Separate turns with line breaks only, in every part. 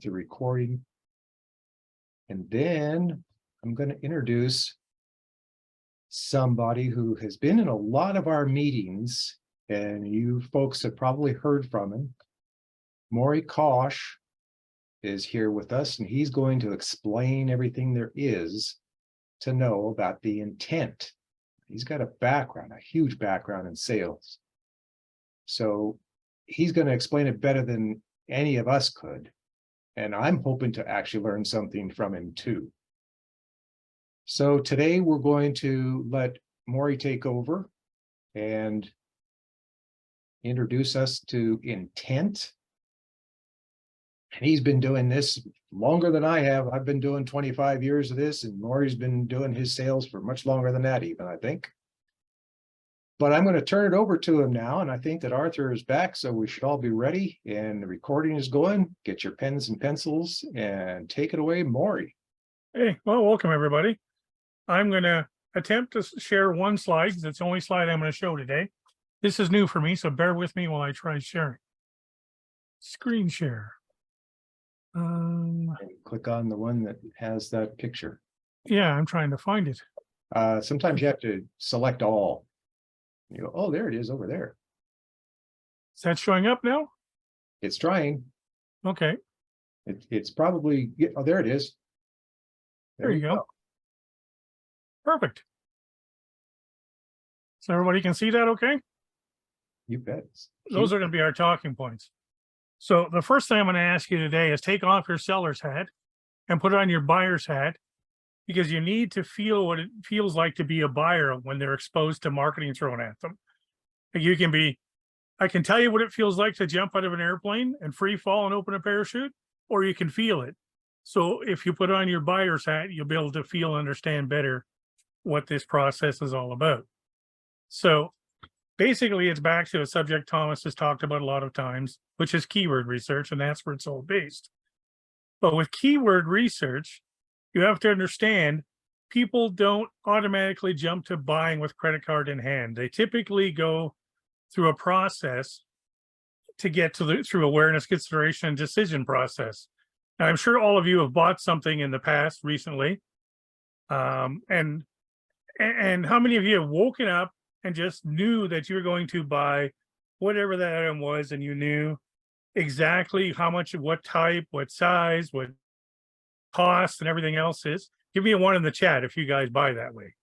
the recording. And then I'm going to introduce somebody who has been in a lot of our meetings, and you folks have probably heard from him. Maury Kosh is here with us, and he's going to explain everything there is to know about the intent. He's got a background, a huge background in sales. So he's going to explain it better than any of us could. And I'm hoping to actually learn something from him too. So today we're going to let Maury take over and introduce us to intent. And he's been doing this longer than I have. I've been doing 25 years of this, and Maury's been doing his sales for much longer than that even, I think. But I'm going to turn it over to him now, and I think that Arthur is back, so we should all be ready, and the recording is going. Get your pens and pencils, and take it away, Maury.
Hey, well, welcome everybody. I'm going to attempt to share one slide, because it's the only slide I'm going to show today. This is new for me, so bear with me while I try sharing. Screen share.
And click on the one that has that picture.
Yeah, I'm trying to find it.
Sometimes you have to select all. You go, oh, there it is over there.
Is that showing up now?
It's trying.
Okay.
It's probably, oh, there it is.
There you go. Perfect. So everybody can see that okay?
You bet.
Those are going to be our talking points. So the first thing I'm going to ask you today is take off your seller's hat and put on your buyer's hat, because you need to feel what it feels like to be a buyer when they're exposed to marketing thrown at them. You can be, I can tell you what it feels like to jump out of an airplane and free fall and open a parachute, or you can feel it. So if you put on your buyer's hat, you'll be able to feel and understand better what this process is all about. So basically, it's back to a subject Thomas has talked about a lot of times, which is keyword research, and that's where it's all based. But with keyword research, you have to understand people don't automatically jump to buying with credit card in hand. They typically go through a process to get to through awareness, consideration, and decision process. Now, I'm sure all of you have bought something in the past recently. And how many of you have woken up and just knew that you were going to buy whatever that item was, and you knew exactly how much, what type, what size, what cost, and everything else is? Give me a 1 in the chat if you guys buy that way.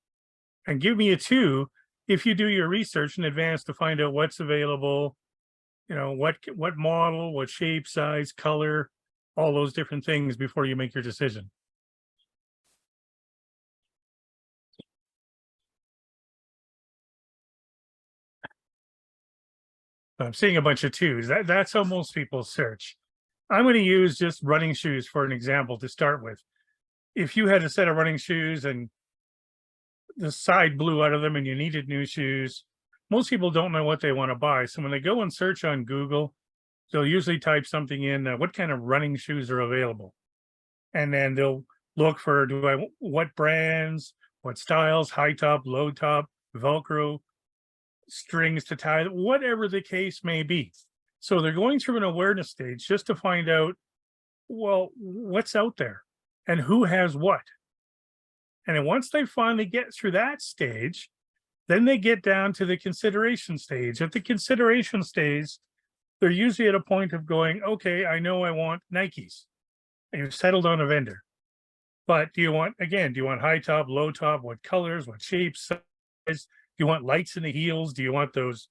And give me a 2 if you do your research in advance to find out what's available, you know, what model, what shape, size, color, all those different things before you make your decision. I'm seeing a bunch of 2s. That's how most people search. I'm going to use just running shoes for an example to start with. If you had a set of running shoes and the side blew out of them and you needed new shoes, most people don't know what they want to buy. So when they go and search on Google, they'll usually type something in, what kind of running shoes are available? And then they'll look for, what brands, what styles, high top, low top, Velcro, strings to tie, whatever the case may be. So they're going through an awareness stage just to find out, well, what's out there and who has what. And then once they finally get through that stage, then they get down to the consideration stage. At the consideration stage, they're usually at a point of going, okay, I know I want Nikes. And you've settled on a vendor. But do you want high top, low top, what colors, what shapes, size? Do you want lights in the heels? Do you want those,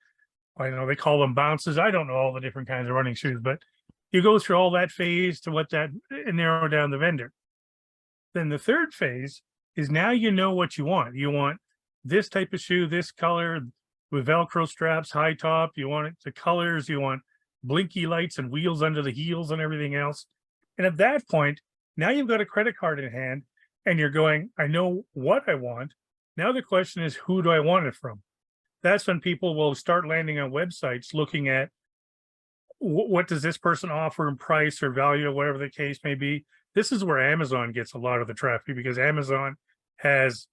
I know they call them bounces. I don't know all the different kinds of running shoes, but you go through all that phase to and narrow down the vendor. Then the third phase is now you know what you want. You want this type of shoe, this color with Velcro straps, high top. You want the colors. You want blinky lights and wheels under the heels and everything else. And at that point, now you've got a credit card in hand and you're going, I know what I want. Now the question is, who do I want it from? That's when people will start landing on websites looking at what does this person offer in price or value or whatever the case may be. This is where Amazon gets a lot of the traffic, because Amazon has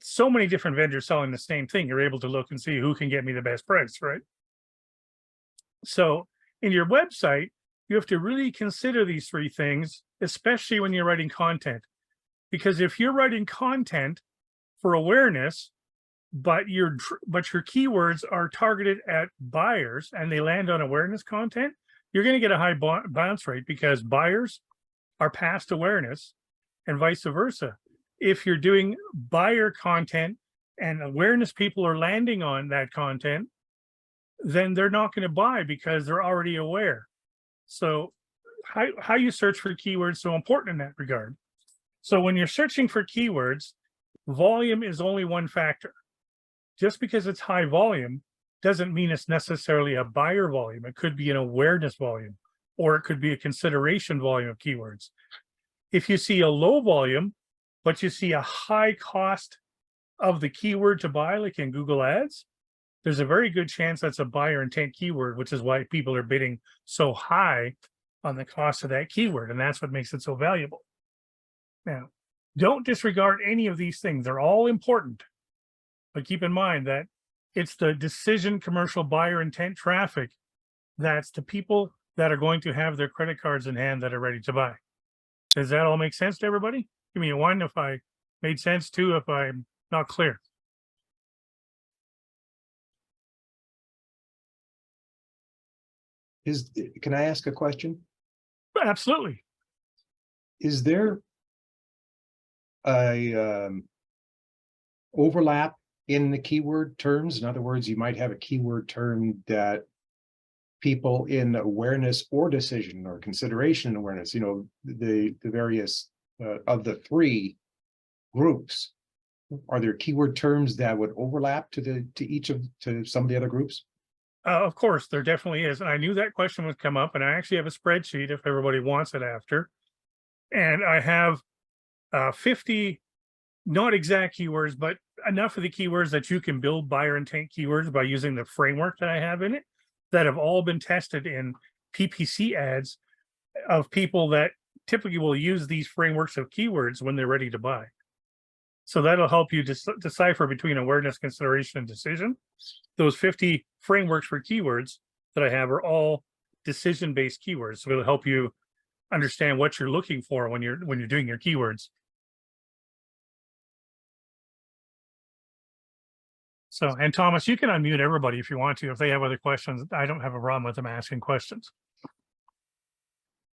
so many different vendors selling the same thing. You're able to look and see who can get me the best price, right? So in your website, you have to really consider these three things, especially when you're writing content. Because if you're writing content for awareness, but your keywords are targeted at buyers and they land on awareness content, you're going to get a high bounce rate because buyers are past awareness and vice versa. If you're doing buyer content and awareness people are landing on that content, then they're not going to buy because they're already aware. So how you search for keywords is so important in that regard. So when you're searching for keywords, volume is only one factor. Just because it's high volume doesn't mean it's necessarily a buyer volume. It could be an awareness volume, or it could be a consideration volume of keywords. If you see a low volume, but you see a high cost of the keyword to buy, like in Google Ads, there's a very good chance that's a buyer intent keyword, which is why people are bidding so high on the cost of that keyword. And that's what makes it so valuable. Now, don't disregard any of these things. They're all important. But keep in mind that it's the decision commercial buyer intent traffic that's the people that are going to have their credit cards in hand that are ready to buy. Does that all make sense to everybody? Give me a one if I made sense, two if I'm not clear.
Can I ask a question?
Absolutely.
Is there a overlap in the keyword terms? In other words, you might have a keyword term that people in awareness or decision or consideration and awareness, you know, the various of the three groups, are there keyword terms that would overlap to some of the other groups?
Of course, there definitely is. And I knew that question would come up, and I actually have a spreadsheet if everybody wants it after. And I have 50, not exact keywords, but enough of the keywords that you can build buyer intent keywords by using the framework that I have in it, that have all been tested in PPC ads of people that typically will use these frameworks of keywords when they're ready to buy. So that'll help you decipher between awareness, consideration, and decision. Those 50 frameworks for keywords that I have are all decision-based keywords. So it'll help you understand what you're looking for when you're doing your keywords. So, and Thomas, you can unmute everybody if you want to. If they have other questions, I don't have a problem with them asking questions.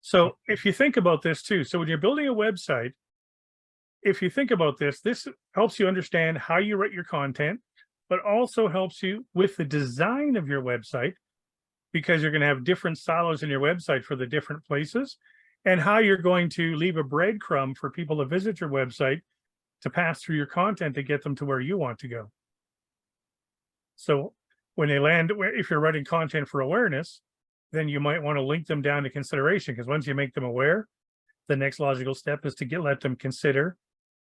So if you think about this too, so when you're building a website, if you think about this, this helps you understand how you write your content, but also helps you with the design of your website, because you're going to have different silos in your website for the different places, and how you're going to leave a breadcrumb for people to visit your website to pass through your content to get them to where you want to go. So when they land, if you're writing content for awareness, then you might want to link them down to consideration, because once you make them aware, the next logical step is to let them consider.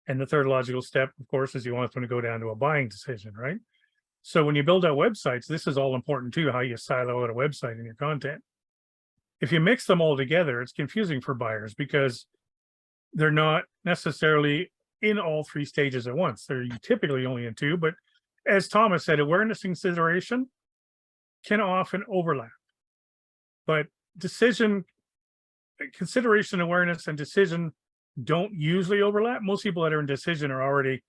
And the third logical step, of course, is you want them to go down to a buying decision, right? So when you build out websites, this is all important too, how you silo out a website in your content. If you mix them all together, it's confusing for buyers because they're not necessarily in all three stages at once. They're typically only in two, but as Thomas said, awareness and consideration can often overlap. But consideration, awareness, and decision don't usually overlap. Most people that are in decision are already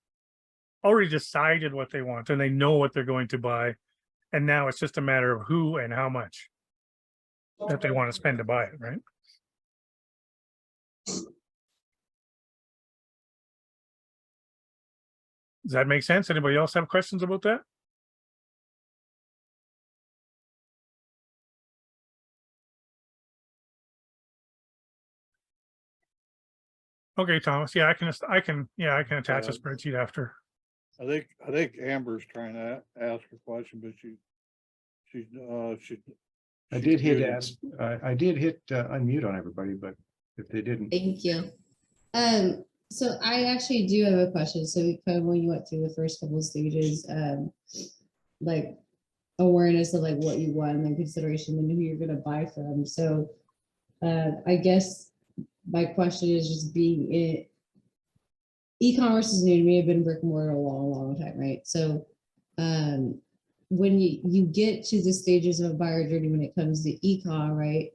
decided what they want and they know what they're going to buy. And now it's just a matter of who and how much that they want to spend to buy it, right? Does that make sense? Anybody else have questions about that? Okay, Thomas. Yeah, I can attach a spreadsheet after.
I think Amber's trying to ask a question, but
I did hit unmute on everybody, but if they didn't.
Thank you. So I actually do have a question. So kind of when you went through the first couple of stages, like awareness of like what you want and then consideration and who you're going to buy from. So I guess my question is just being it. E-commerce is new to me. I've been brick and mortar a long time, right? So when you get to the stages of a buyer journey when it comes to e-com, right?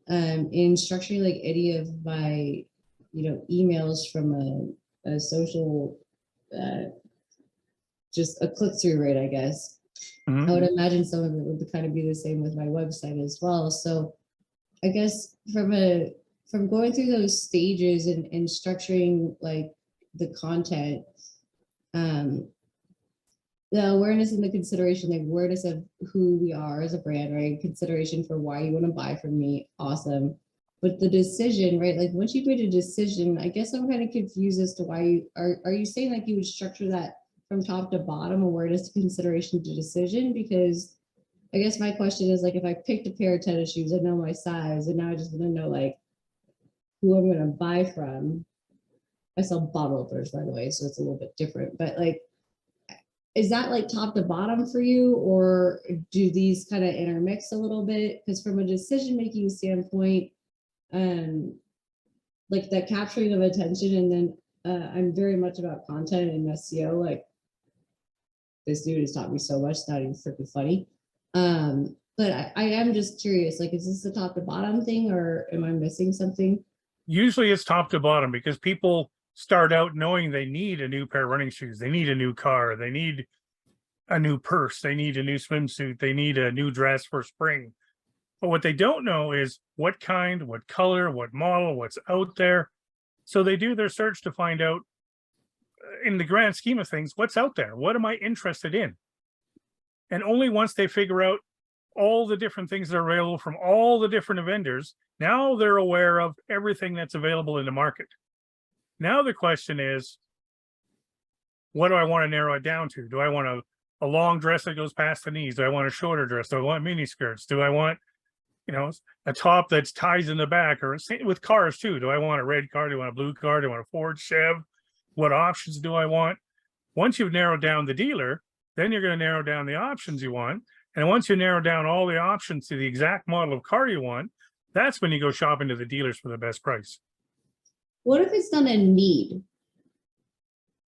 in structuring like any of my, emails from a social, just a click-through rate, I guess.
Mhm.
I would imagine some of it would kind of be the same with my website as well. So I guess from going through those stages and structuring like the content, the awareness and the consideration, like awareness of who we are as a brand, right? Consideration for why you want to buy from me, awesome. But the decision, right? Like once you've made a decision, I guess I'm kind of confused as to why you are you saying like you would structure that from top to bottom, awareness to consideration to decision? Because I guess my question is like if I picked a pair of tennis shoes, I know my size, and now I just want to know like who I'm gonna buy from. I sell bottle openers, by the way, so it's a little bit different. But like, is that like top to bottom for you, or do these kind of intermix a little bit? Because from a decision-making standpoint, like that capturing of attention, and then I'm very much about content and SEO. Like this dude has taught me so much, it's not even freaking funny. But I am just curious, like, is this a top to bottom thing, or am I missing something?
Usually it's top to bottom because people start out knowing they need a new pair of running shoes. They need a new car. They need a new purse. They need a new swimsuit. They need a new dress for spring. But what they don't know is what kind, what color, what model, what's out there. So they do their search to find out, in the grand scheme of things, what's out there. What am I interested in? And only once they figure out all the different things that are available from all the different vendors, now they're aware of everything that's available in the market. Now the question is, what do I want to narrow it down to? Do I want a long dress that goes past the knees? Do I want a shorter dress? Do I want mini skirts? Do I want, a top that's ties in the back? Or with cars too. Do I want a red car? Do I want a blue car? Do I want a Ford Chev? What options do I want? Once you've narrowed down the dealer, then you're going to narrow down the options you want. And once you narrow down all the options to the exact model of car you want, that's when you go shopping to the dealers for the best price.
What if it's not a need,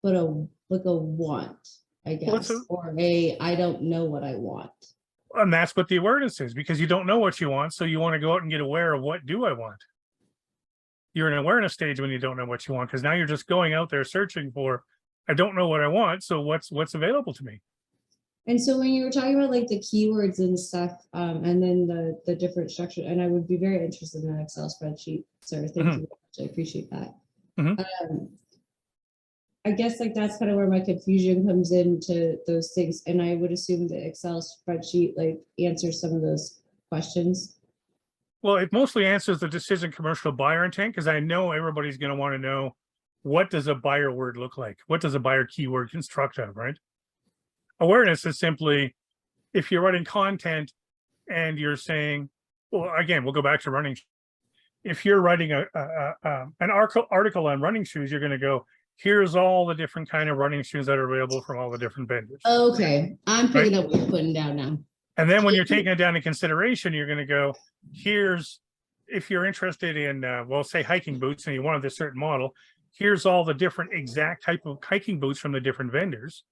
but a want, I guess, or I don't know what I want.
And that's what the awareness is, because you don't know what you want. So you want to go out and get aware of what do I want. You're in an awareness stage when you don't know what you want, because now you're just going out there searching for, I don't know what I want. So what's available to me?
And so when you were talking about like the keywords and stuff, and then the different structure, and I would be very interested in that Excel spreadsheet, sir. Thank you. I appreciate that. I guess like that's kind of where my confusion comes into those things. And I would assume the Excel spreadsheet like answers some of those questions.
Well, it mostly answers the decision commercial buyer intent, because I know everybody's going to want to know, what does a buyer word look like? What does a buyer keyword construct of, right? Awareness is simply, if you're writing content and you're saying, well, again, we'll go back to running. If you're writing an article on running shoes, you're going to go, here's all the different kind of running shoes that are available from all the different vendors.
Okay, I'm picking up what you're putting down now.
And then when you're taking it down in consideration, you're going to go, here's, if you're interested in, well, say hiking boots and you wanted a certain model, here's all the different exact type of hiking boots from the different vendors.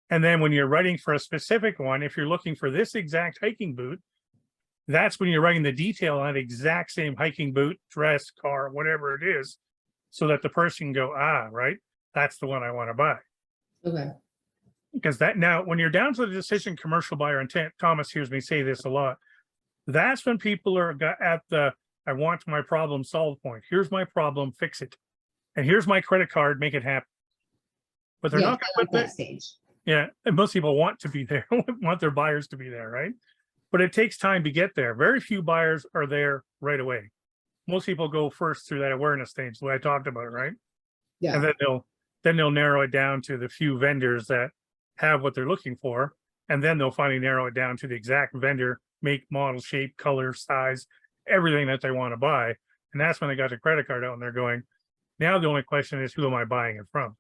And then when you're writing for a specific one, if you're looking for this exact hiking boot, that's when you're writing the detail on that exact same hiking boot, dress, car, whatever it is, so that the person can go, right, that's the one I want to buy.
Okay.
Because that now, when you're down to the decision commercial buyer intent, Thomas hears me say this a lot, that's when people are at the, I want my problem solved point. Here's my problem, fix it. And here's my credit card, make it happen. But they're not
at that stage.
Yeah, and most people want to be there, want their buyers to be there, right? But it takes time to get there. Very few buyers are there right away. Most people go first through that awareness stage, the way I talked about, right?
Yeah.
And then they'll narrow it down to the few vendors that have what they're looking for, and then they'll finally narrow it down to the exact vendor, make, model, shape, color, size, everything that they want to buy. And that's when they got their credit card out and they're going, now the only question is, who am I buying it from?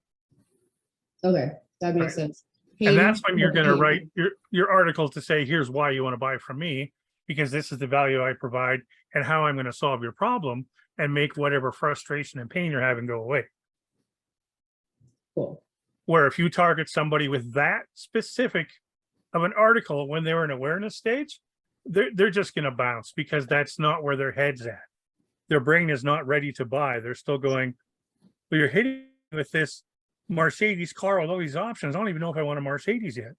Okay, that makes sense.
And that's when you're going to write your article to say, here's why you want to buy from me, because this is the value I provide and how I'm going to solve your problem and make whatever frustration and pain you're having go away.
Cool.
Where if you target somebody with that specific of an article when they're in awareness stage, they're just going to bounce because that's not where their head's at. Their brain is not ready to buy. They're still going, well, you're hitting with this Mercedes car with all these options. I don't even know if I want a Mercedes yet.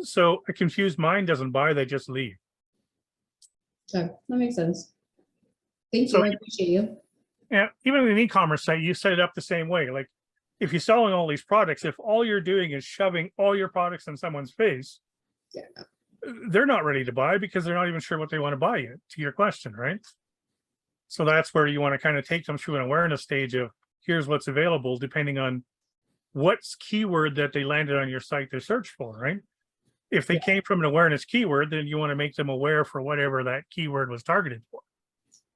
So a confused mind doesn't buy, they just leave.
Okay, that makes sense. Thank
So-
you, I appreciate you.
Yeah, even in an e-commerce site, you set it up the same way. Like if you're selling all these products, if all you're doing is shoving all your products in someone's face,
Yeah.
they're not ready to buy because they're not even sure what they want to buy yet, to your question, right? So that's where you want to kind of take them through an awareness stage of here's what's available, depending on what's keyword that they landed on your site to search for, right? If they came from an awareness keyword, then you want to make them aware for whatever that keyword was targeted for.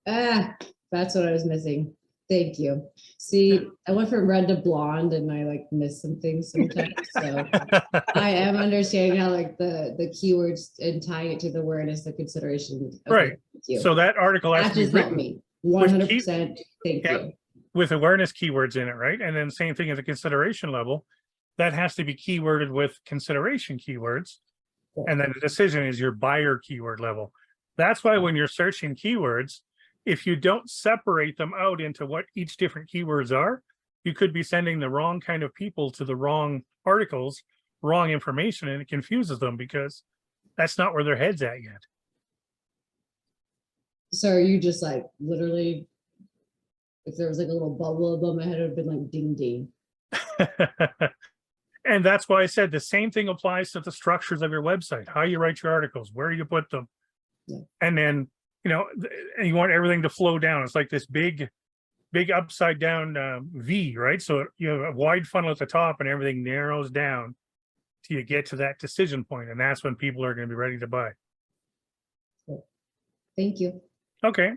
Ah, that's what I was missing. Thank you. See, I went from red to blonde and I like miss some things sometimes. So I am understanding how like the keywords and tying it to the awareness, the consideration. Okay,
Right.
Thank you.
So that article has
That
to be
just helped
written
me. 100%. Thank
Yep.
you.
with awareness keywords in it, right? And then same thing at the consideration level, that has to be keyworded with consideration keywords. And then the decision is your buyer keyword level. That's why when you're searching keywords, if you don't separate them out into what each different keywords are, you could be sending the wrong kind of people to the wrong articles, wrong information, and it confuses them because that's not where their head's at yet.
So are you just like literally, if there was like a little bubble above my head, it would have been like ding ding.
And that's why I said the same thing applies to the structures of your website, how you write your articles, where you put them.
Yeah.
And then, and you want everything to flow down. It's like this big upside down V, right? So you have a wide funnel at the top and everything narrows down till you get to that decision point. And that's when people are going to be ready to buy.
Thank you.
Okay.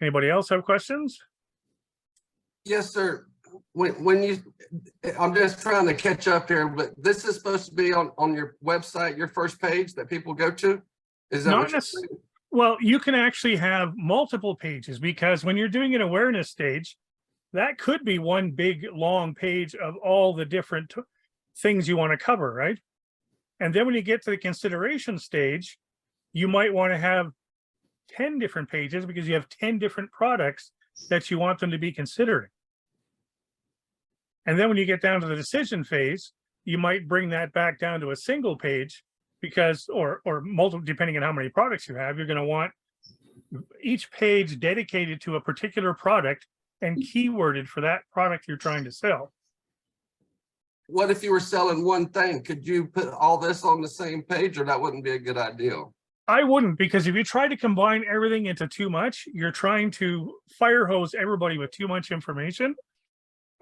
Anybody else have questions?
Yes, sir. When you, I'm just trying to catch up here, but this is supposed to be on your website, your first page that people go to? Is that
Not
what you're
necessarily.
saying?
Well, you can actually have multiple pages because when you're doing an awareness stage, that could be one big long page of all the different things you want to cover, right? And then when you get to the consideration stage, you might want to have 10 different pages because you have 10 different products that you want them to be considering. And then when you get down to the decision phase, you might bring that back down to a single page because, or multiple, depending on how many products you have, you're going to want each page dedicated to a particular product and keyworded for that product you're trying to sell.
What if you were selling one thing? Could you put all this on the same page, or that wouldn't be a good idea?
I wouldn't, because if you try to combine everything into too much, you're trying to fire hose everybody with too much information.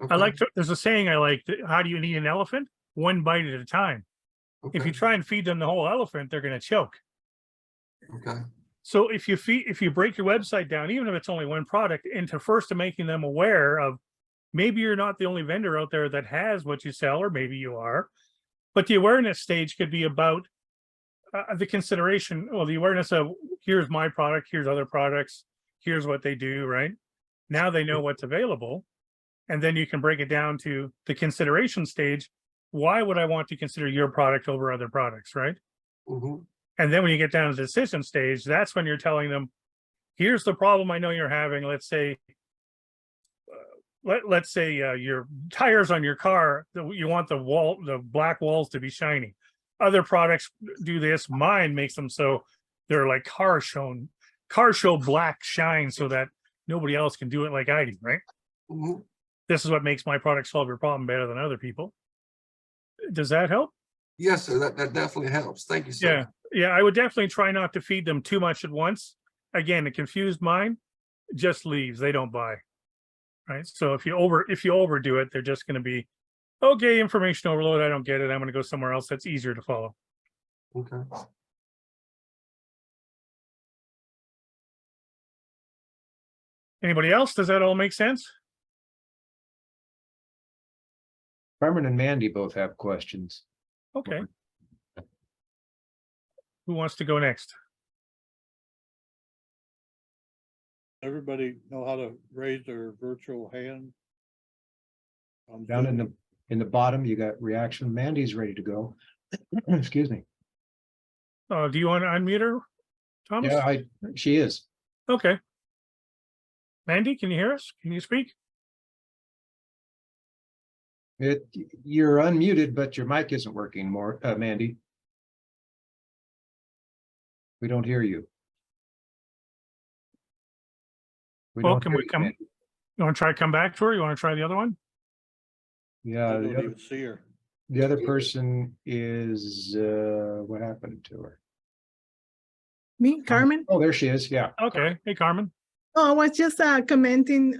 Okay.
There's a saying I like, how do you eat an elephant? One bite at a time. If you
Okay.
try and feed them the whole elephant, they're going to choke.
Okay.
So if you break your website down, even if it's only one product, into first making them aware of maybe you're not the only vendor out there that has what you sell, or maybe you are, but the awareness stage could be about the consideration, well, the awareness of here's my product, here's other products, here's what they do, right? Now they know what's available. And then you can break it down to the consideration stage. Why would I want to consider your product over other products, right?
Mhm.
And then when you get down to the decision stage, that's when you're telling them, here's the problem I know you're having. Let's say, let's say your tires on your car, you want the black walls to be shiny. Other products do this. Mine makes them so they're like car show black shine so that nobody else can do it like I do, right?
Mhm.
This is what makes my product solve your problem better than other people. Does that help?
Yes, sir. That definitely helps. Thank you, sir.
Yeah, I would definitely try not to feed them too much at once. Again, a confused mind just leaves. They don't buy. Right. So if you overdo it, they're just going to be, okay, information overload. I don't get it. I'm going to go somewhere else that's easier to follow.
Okay.
Anybody else? Does that all make sense?
Carmen and Mandy both have questions.
Okay. Who wants to go next?
Everybody know how to raise their virtual hand?
Down in the bottom, you got reaction. Mandy's ready to go. Excuse me.
Do you want to unmute her, Thomas?
Yeah, she is.
Okay. Mandy, can you hear us? Can you speak?
You're unmuted, but your mic isn't working more, Mandy. We don't hear you.
Well, can
hear
we
you,
come?
Mandy.
You want to try come back to her? You want to try the other one?
I
Yeah,
don't even see her.
the other person is, what happened to her?
Me, Carmen?
Oh, there she is. Yeah.
Okay. Hey, Carmen.
Oh, I was just commenting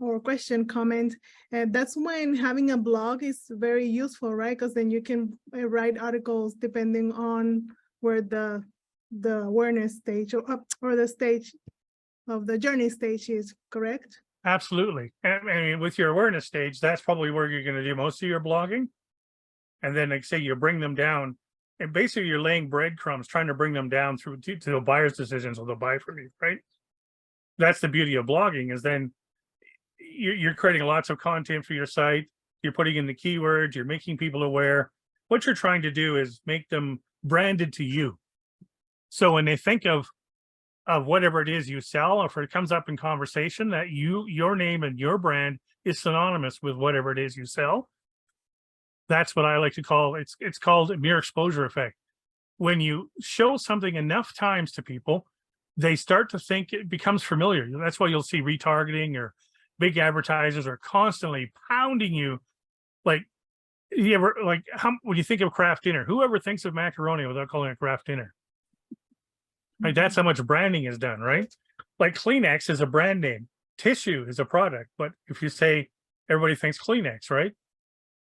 or question comment. That's when having a blog is very useful, right? Because then you can write articles depending on where the awareness stage or the stage of the journey stage is, correct?
Absolutely. And I mean, with your awareness stage, that's probably where you're going to do most of your blogging. And then, like say, you bring them down, and basically you're laying breadcrumbs, trying to bring them down through to the buyer's decisions, so they'll buy from you, right? That's the beauty of blogging, is then you're creating lots of content for your site. You're putting in the keywords. You're making people aware. What you're trying to do is make them branded to you. So when they think of whatever it is you sell, or if it comes up in conversation, that your name and your brand is synonymous with whatever it is you sell. That's what I like to call it's called a mere exposure effect. When you show something enough times to people, they start to think it becomes familiar. That's why you'll see retargeting, or big advertisers are constantly pounding you. Like, you ever, like, when you think of craft dinner, whoever thinks of macaroni without calling it craft dinner? Like, that's how much branding is done, right? Like, Kleenex is a brand name, tissue is a product, but if you say, everybody thinks Kleenex, right?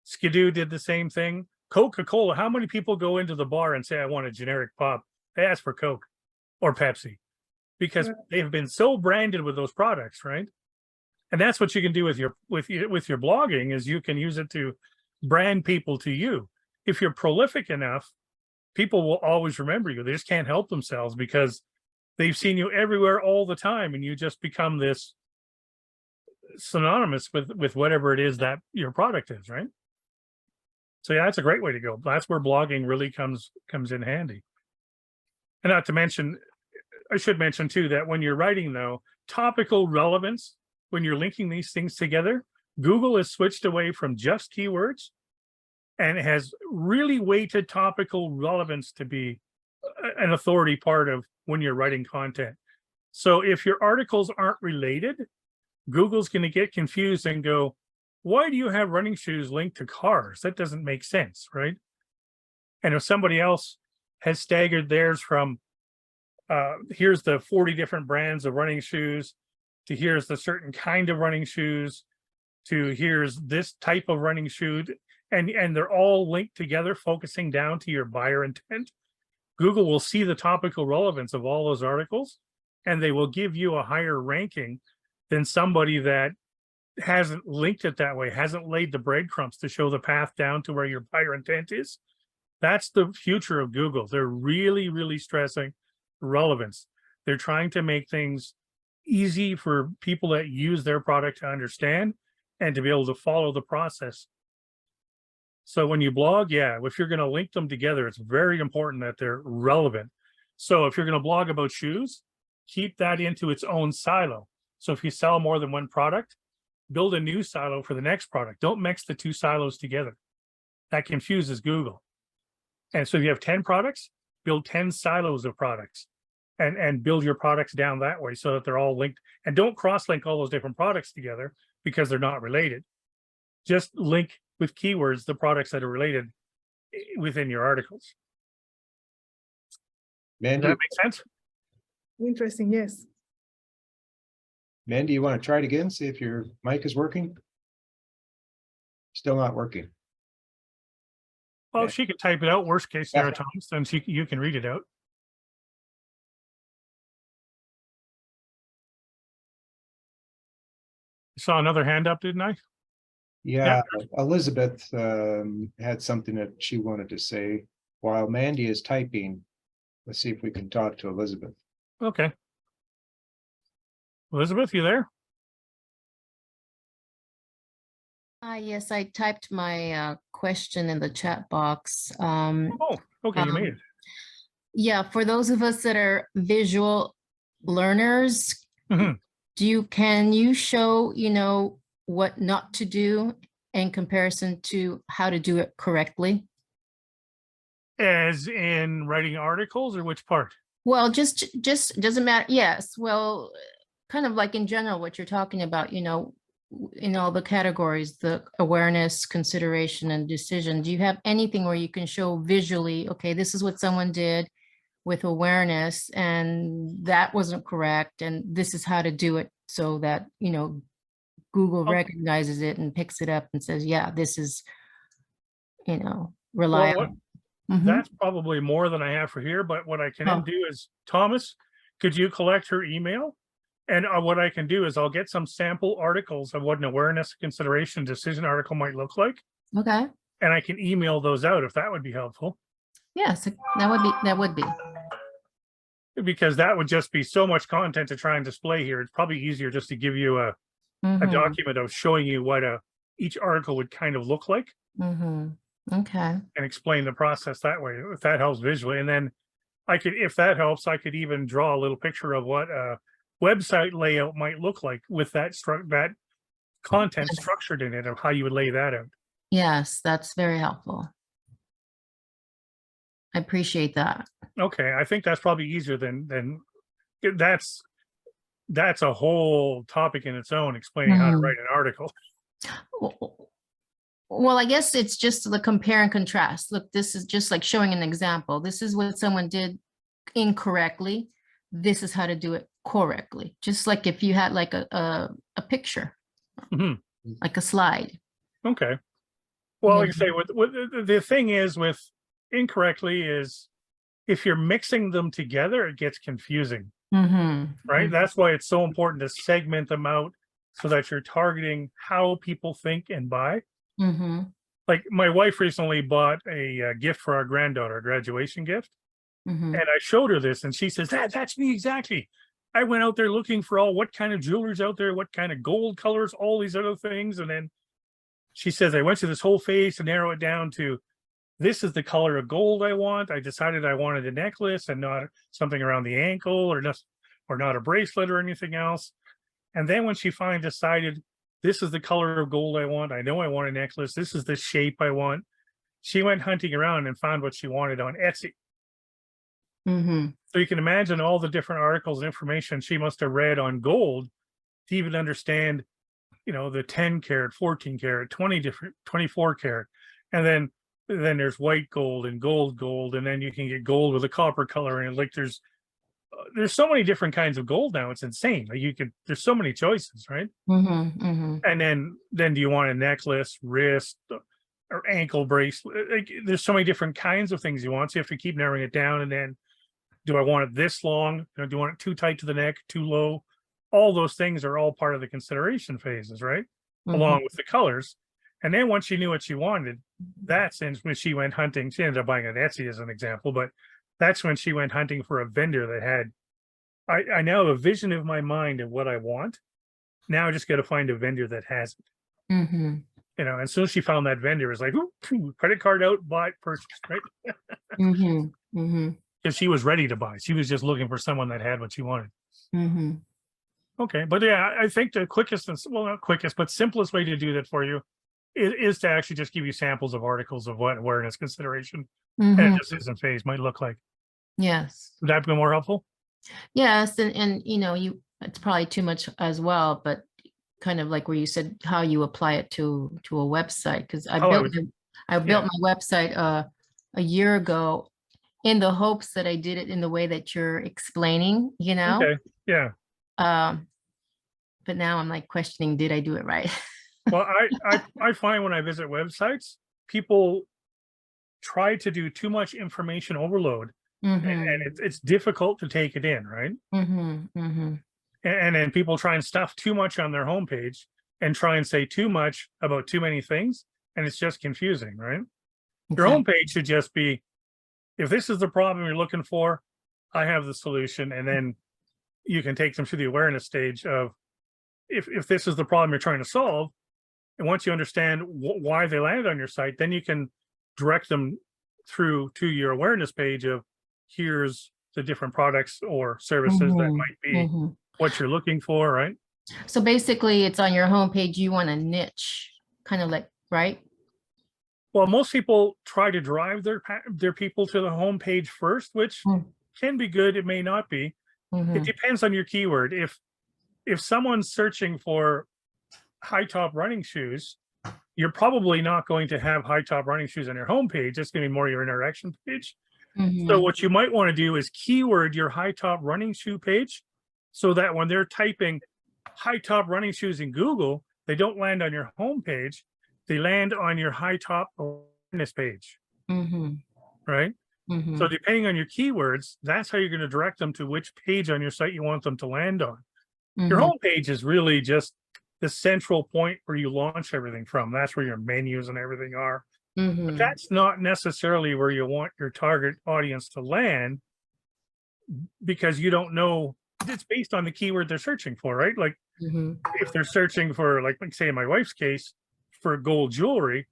Skidoo did the same thing. Coca-Cola, how many people go into the bar and say, I want a generic pop? They ask for Coke or Pepsi, because they've been so branded with those products, right? And that's what you can do with your blogging, is you can use it to brand people to you. If you're prolific enough, people will always remember you. They just can't help themselves because they've seen you everywhere all the time, and you just become this synonymous with whatever it is that your product is, right? So yeah, that's a great way to go. That's where blogging really comes in handy. And not to mention, I should mention too, that when you're writing, though, topical relevance, when you're linking these things together, Google has switched away from just keywords and has really weighted topical relevance to be an authority part of when you're writing content. So if your articles aren't related, Google's going to get confused and go, why do you have running shoes linked to cars? That doesn't make sense, right? And if somebody else has staggered theirs from, here's the 40 different brands of running shoes, to here's the certain kind of running shoes, to here's this type of running shoe, and they're all linked together, focusing down to your buyer intent, Google will see the topical relevance of all those articles, and they will give you a higher ranking than somebody that hasn't linked it that way, hasn't laid the breadcrumbs to show the path down to where your buyer intent is. That's the future of Google. They're really, really stressing relevance. They're trying to make things easy for people that use their product to understand and to be able to follow the process. So when you blog, yeah, if you're going to link them together, it's very important that they're relevant. So if you're going to blog about shoes, keep that into its own silo. So if you sell more than one product, build a new silo for the next product. Don't mix the two silos together. That confuses Google. And so if you have 10 products, build 10 silos of products and build your products down that way so that they're all linked. And don't cross-link all those different products together because they're not related. Just link with keywords the products that are related within your articles. Does
Mandy,
that make sense?
Interesting, yes.
Mandy, you want to try it again? See if your mic is working? Still not working.
Well,
Yeah.
she could type it out, worst case scenario, Thomas, then you can read it out. Saw another hand up, didn't I?
Yeah, Elizabeth had something that she wanted to say while Mandy is typing. Let's see if we can talk to Elizabeth.
Okay. Elizabeth, you there?
Yes, I typed my question in the chat box.
Oh, okay, you made it.
Yeah, for those of us that are visual learners,
Mhm.
can you show, what not to do in comparison to how to do it correctly?
As in writing articles, or which part?
Well, just doesn't matter. Yes, well, kind of like in general, what you're talking about, in all the categories, the awareness, consideration, and decision. Do you have anything where you can show visually, okay, this is what someone did with awareness, and that wasn't correct, and this is how to do it so that, Google
Oh.
recognizes it and picks it up and says, yeah, this is,
Well,
reliable. Mhm.
that's probably more than I have for here, but what I can
Oh.
then do is, Thomas, could you collect her email? And what I can do is I'll get some sample articles of what an awareness, consideration, decision article might look like,
Okay,
and I can email those out if that would be helpful,
yes, that would be.
because that would just be so much content to try and display here. It's probably easier just to give you a
Mhm,
document of showing you what each article would kind of look like,
mhm. Okay,
and explain the process that way, if that helps visually. And then I could, if that helps, I could even draw a little picture of what a website layout might look like with that that content
Yes.
structured in it, of how you would lay that out.
yes, that's very helpful. I appreciate that.
Okay, I think that's probably easier than that's a whole topic in its own, explaining how to
Mhm.
write an article.
W- Well, I guess it's just the compare and contrast. Look, this is just like showing an example. This is what someone did incorrectly. This is how to do it correctly. Just like if you had like a picture,
Mhm.
like a slide.
Okay. Well, like I
Yeah.
say, with the thing is with incorrectly is, if you're mixing them together, it gets confusing,
Mhm,
right?
mm,
That's why it's so important to segment them out so that you're targeting how people think and buy.
mhm,
Like, my wife recently bought a gift for our granddaughter, a graduation gift,
mhm,
and I showed her this, and she says, "That's me exactly. I went out there looking for all what kind of jewelry's out there, what kind of gold colors, all these other things." And then she says, "I went through this whole phase to narrow it down to, this is the color of gold I want. I decided I wanted a necklace and not something around the ankle, or not a bracelet or anything else." And then when she finally decided, this is the color of gold I want, I know I want a necklace, this is the shape I want, she went hunting around and found what she wanted on Etsy.
mhm.
So you can imagine all the different articles and information she must have read on gold to even understand, the 10 karat, 14 karat, 24 karat. And then there's white gold and gold, and then you can get gold with a copper color. And like, there's so many different kinds of gold now. It's insane. Like, there's so many choices, right?
Mhm, mhm.
And then do you want a necklace, wrist, or ankle bracelet? Like, there's so many different kinds of things you want. So you have to keep narrowing it down. And then, do I want it this long? Do you want it too tight to the neck, too low? All those things are all part of the consideration phases, right?
Mhm.
Along with the colors. And then once she knew what she wanted, that's when she went hunting. She ended up buying an Etsy as an example, but that's when she went hunting for a vendor that had, I now have a vision of my mind of what I want. Now I just got to find a vendor that has it.
Mhm,
And soon as she found that vendor, it's like, ooh, credit card out, buy, purchase, right?
mhm, mhm,
Because she was ready to buy. She was just looking for someone that had what she wanted.
mhm.
Okay, but yeah, I think the quickest and, well, not quickest, but simplest way to do that for you is to actually just give you samples of articles of what awareness, consideration, and
Mhm.
decision phase might look like.
Yes,
Would that be more helpful?
yes, and it's probably too much as well, but kind of like where you said how you apply it to a website, because
How I would,
I built my website a year ago in the hopes that I did it in the way that you're explaining,
okay, yeah.
Um, but now I'm like questioning, did I do it right?
Well, I find when I visit websites, people try to do too much information overload, and
Mhm,
it's difficult to take it in, right?
mhm, mhm.
And then people try and stuff too much on their homepage and try and say too much about too many things, and it's just confusing, right? Your
Exactly.
homepage should just be, if this is the problem you're looking for, I have the solution. And then you can take them to the awareness stage of, if this is the problem you're trying to solve. And once you understand why they landed on your site, then you can direct them through to your awareness page of, here's the different products or services that
Mhm,
might be
mhm.
what you're looking for, right?
So basically, it's on your homepage, you want a niche, kind of like, right?
Well, most people try to drive their people to the homepage first, which
Mm.
can be good. It may not be. It
Mhm,
depends on your keyword. If someone's searching for high top running shoes, you're probably not going to have high top running shoes on your homepage. It's going to be more your interaction page. So
mhm,
what you might want to do is keyword your high top running shoe page so that when they're typing high top running shoes in Google, they don't land on your homepage. They land on your high top awareness page,
mhm,
right? So
mhm,
depending on your keywords, that's how you're going to direct them to which page on your site you want them to land on. Your
mhm,
homepage is really just the central point where you launch everything from. That's where your menus and everything are. But
mhm.
that's not necessarily where you want your target audience to land because you don't know. It's based on the keyword they're searching for, right? Like
Mhm.
if they're searching for, like say in my wife's case, for gold jewelry,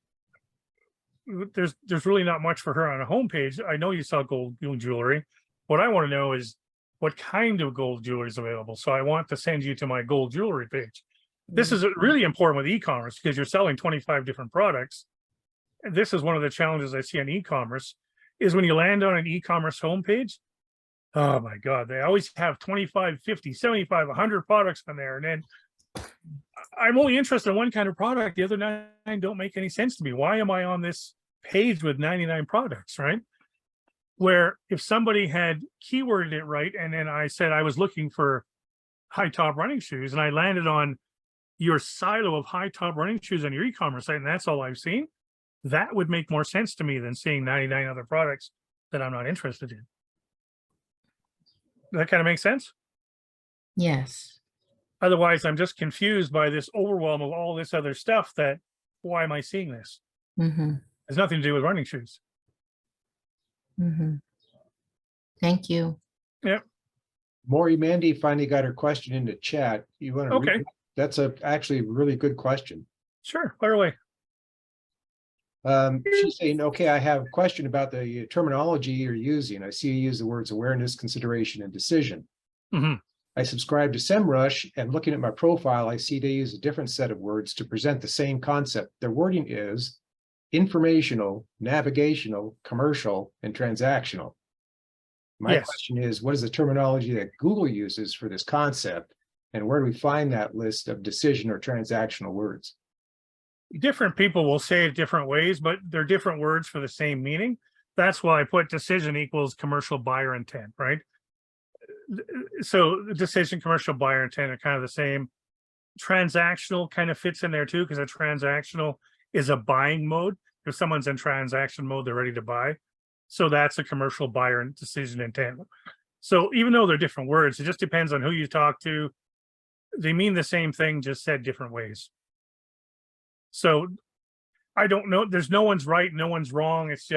there's really not much for her on a homepage. I know you sell gold jewelry. What I want to know is what kind of gold jewelry is available. So I want to send you to my gold jewelry page. This is really important with e-commerce because you're selling 25 different products. And this is one of the challenges I see on e-commerce is when you land on an e-commerce homepage. Oh my God, they always have 25, 50, 75, 100 products on there. And then I'm only interested in one kind of product. The other 9 don't make any sense to me. Why am I on this page with 99 products, right? Where if somebody had keyworded it right, and then I said I was looking for high top running shoes, and I landed on your silo of high top running shoes on your e-commerce site, and that's all I've seen, that would make more sense to me than seeing 99 other products that I'm not interested in. That kind of makes sense?
Yes.
Otherwise, I'm just confused by this overwhelm of all this other stuff that, why am I seeing this?
Mhm,
It has nothing to do with running shoes.
mhm. Thank you.
Yep.
Maury Mandy finally got her question into chat. You want to read?
Okay.
it? That's actually a really good question.
Sure. Fire away.
She's saying, okay, I have a question about the terminology you're using. I see you use the words awareness, consideration, and decision.
hmm
I subscribe to SEMrush, and looking at my profile, I see they use a different set of words to present the same concept. Their wording is informational, navigational, commercial, and transactional. My
Yes.
question is, what is the terminology that Google uses for this concept? And where do we find that list of decision or transactional words?
Different people will say it different ways, but they're different words for the same meaning. That's why I put decision equals commercial buyer intent, right? So decision, commercial buyer intent are kind of the same. Transactional kind of fits in there too, because a transactional is a buying mode. If someone's in transaction mode, they're ready to buy. So that's a commercial buyer decision intent. So even though they're different words, it just depends on who you talk to. They mean the same thing, just said different ways. So I don't know. There's no one's right, no one's wrong. It's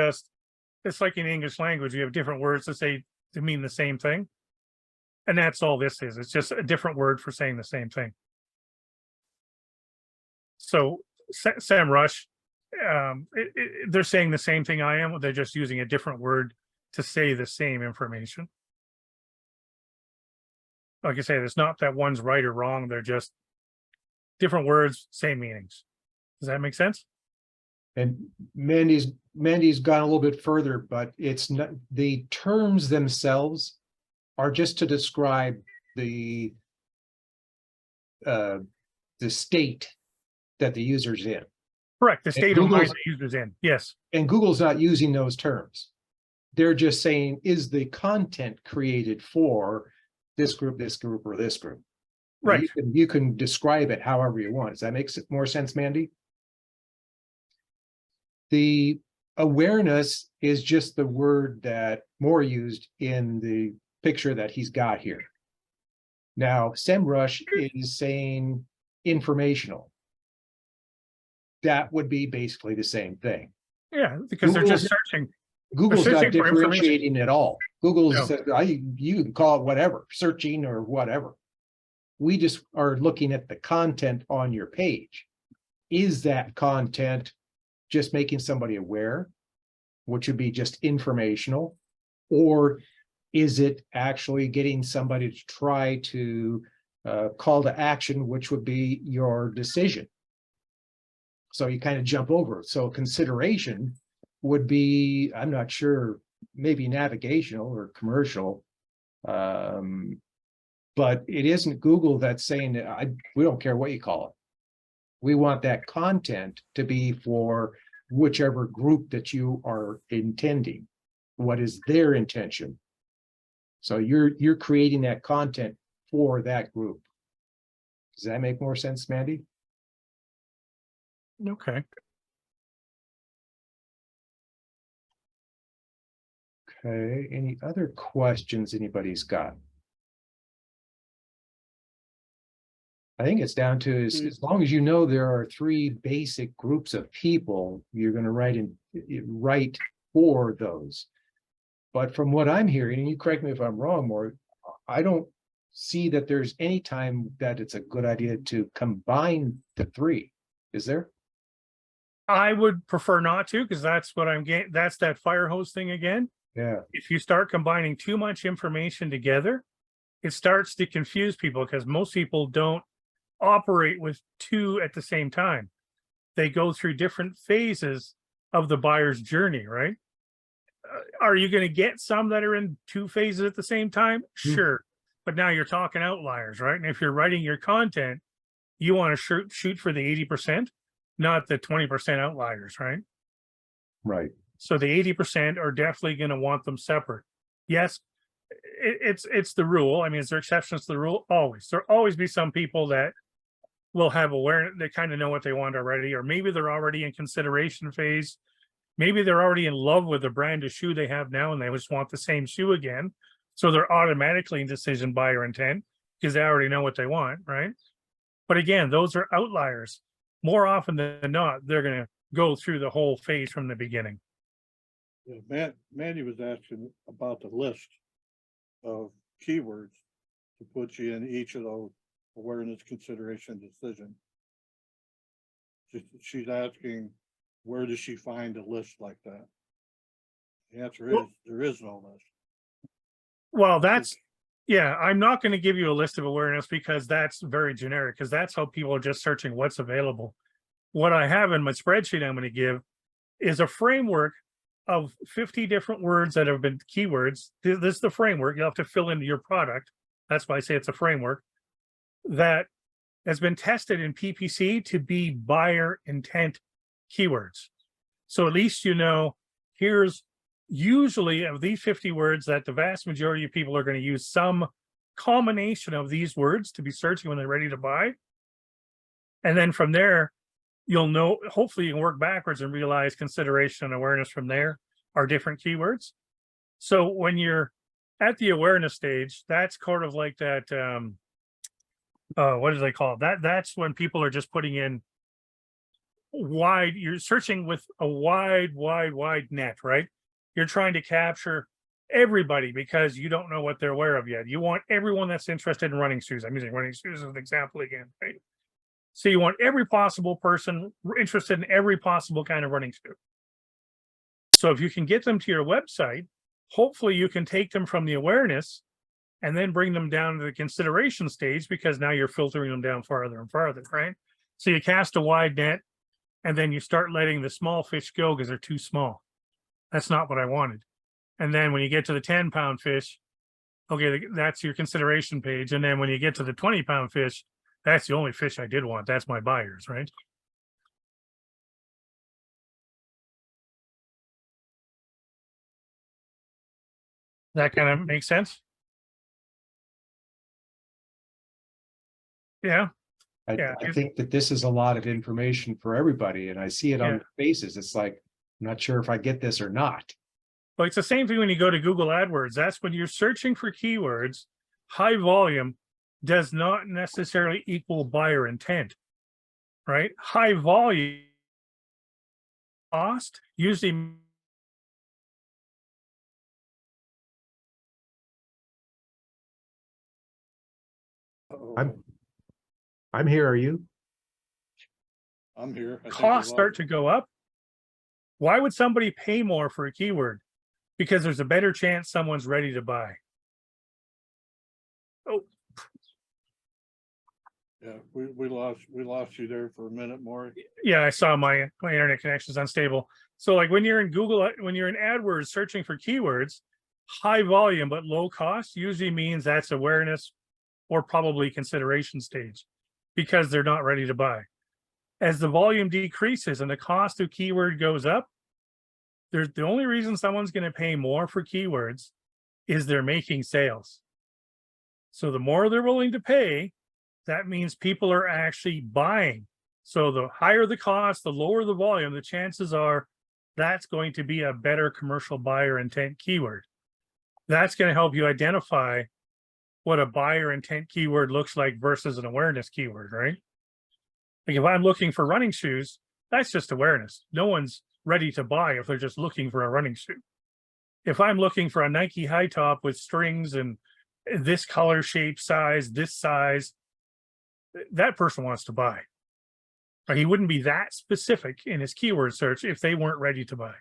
like in English language, you have different words to mean the same thing. And that's all this is. It's just a different word for saying the same thing. So SEMrush, they're saying the same thing I am. They're just using a different word to say the same information. Like I say, it's not that one's right or wrong. They're just different words, same meanings. Does that make sense?
And Mandy's gone a little bit further, but it's not, the terms themselves are just to describe the state that the user's in.
Correct. The
And
state of mind
Google's,
the user's in. Yes.
and Google's not using those terms. They're just saying, is the content created for this group, or this group?
Right.
You can describe it however you want. Does that make more sense, Mandy? The awareness is just the word that Moore used in the picture that he's got here. Now, SEMrush is saying informational. That would be basically the same thing.
Yeah, because they're just searching.
Google's not
searching for information.
differentiating at all. Google's
No.
said, you can call it whatever, searching or whatever. We just are looking at the content on your page. Is that content just making somebody aware, which would be just informational, or is it actually getting somebody to try to call to action, which would be your decision? So you kind of jump over it. So consideration would be, I'm not sure, maybe navigational or commercial. But it isn't Google that's saying that we don't care what you call it. We want that content to be for whichever group that you are intending. What is their intention? So you're creating that content for that group. Does that make more sense, Mandy?
Okay.
Okay, any other questions anybody's got? I think it's down to as long as you know there are 3 basic groups of people, you're going to write for those. But from what I'm hearing, and you correct me if I'm wrong, Maury, I don't see that there's any time that it's a good idea to combine the 3. Is there?
I would prefer not to, because that's what I'm getting. That's that fire hose thing again.
Yeah.
If you start combining too much information together, it starts to confuse people, because most people don't operate with 2 at the same time. They go through different phases of the buyer's journey, right? Are you going to get some that are in 2 phases at the same time? Sure. But now you're talking outliers, right? And if you're writing your content, you want to shoot for the 80%, not the 20% outliers, right?
Right.
So the 80% are definitely going to want them separate. Yes, it's the rule. I mean, is there exceptions to the rule? Always. There'll always be some people that will have awareness, they kind of know what they want already, or maybe they're already in consideration phase. Maybe they're already in love with the brand of shoe they have now and they just want the same shoe again. So they're automatically in decision buyer intent because they already know what they want, right? But again, those are outliers. More often than not, they're going to go through the whole phase from the beginning.
Yeah, Mandy was asking about the list of keywords to put you in each of those awareness, consideration, decision. She's asking, where does she find a list like that? The answer is, there is no list.
Well, that's, yeah, I'm not going to give you a list of awareness because that's very generic, because that's how people are just searching what's available. What I have in my spreadsheet I'm going to give is a framework of 50 different words that have been keywords. This is the framework. You'll have to fill into your product. That's why I say it's a framework that has been tested in PPC to be buyer intent keywords. So at least you know, here's usually of these 50 words that the vast majority of people are going to use some combination of these words to be searching when they're ready to buy. And then from there, you'll know, hopefully you can work backwards and realize consideration and awareness from there are different keywords. So when you're at the awareness stage, that's kind of like that, what do they call it? That's when people are just putting in wide, you're searching with a wide net, right? You're trying to capture everybody because you don't know what they're aware of yet. You want everyone that's interested in running shoes. I'm using running shoes as an example again, right? So you want every possible person interested in every possible kind of running shoe. So if you can get them to your website, hopefully you can take them from the awareness and then bring them down to the consideration stage, because now you're filtering them down farther and farther, right? So you cast a wide net and then you start letting the small fish go because they're too small. That's not what I wanted. And then when you get to the 10-pound fish, okay, that's your consideration page. And then when you get to the 20-pound fish, that's the only fish I did want. That's my buyers, right? That kind of makes sense? Yeah. Yeah.
I think that this is a lot of information for everybody, and I see it on
Yeah.
their faces. It's like, I'm not sure if I get this or not.
But it's the same thing when you go to Google AdWords. That's when you're searching for keywords. High volume does not necessarily equal buyer intent, right? High volume cost usually
I'm here, are you?
I'm here. I think
costs
we
start
lost-
to go up. Why would somebody pay more for a keyword? Because there's a better chance someone's ready to buy.
Yeah, we lost you there for a minute, Maury.
Yeah, I saw my internet connection's unstable. So like when you're in Google, when you're in AdWords searching for keywords, high volume but low cost usually means that's awareness or probably consideration stage because they're not ready to buy. As the volume decreases and the cost of keyword goes up, there's the only reason someone's going to pay more for keywords is they're making sales. So the more they're willing to pay, that means people are actually buying. So the higher the cost, the lower the volume, the chances are that's going to be a better commercial buyer intent keyword. That's going to help you identify what a buyer intent keyword looks like versus an awareness keyword, right? Like if I'm looking for running shoes, that's just awareness. No one's ready to buy if they're just looking for a running shoe. If I'm looking for a Nike high top with strings and this color, shape, size, this size, that person wants to buy. Or he wouldn't be that specific in his keyword search if they weren't ready to buy.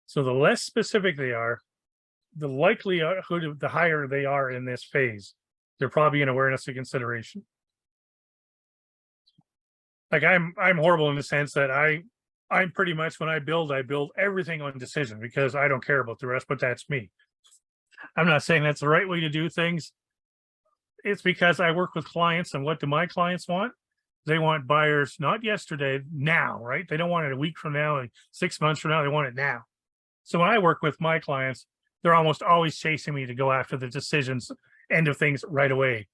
So the less specific they are, the likelihood of the higher they are in this phase. They're probably in awareness and consideration. Like I'm horrible in the sense that I'm pretty much when I build everything on decision because I don't care about the rest, but that's me. I'm not saying that's the right way to do things. It's because I work with clients, and what do my clients want? They want buyers, not yesterday, now, right? They don't want it a week from now, like 6 months from now, they want it now. So when I work with my clients, they're almost always chasing me to go after the decisions, end of things right away.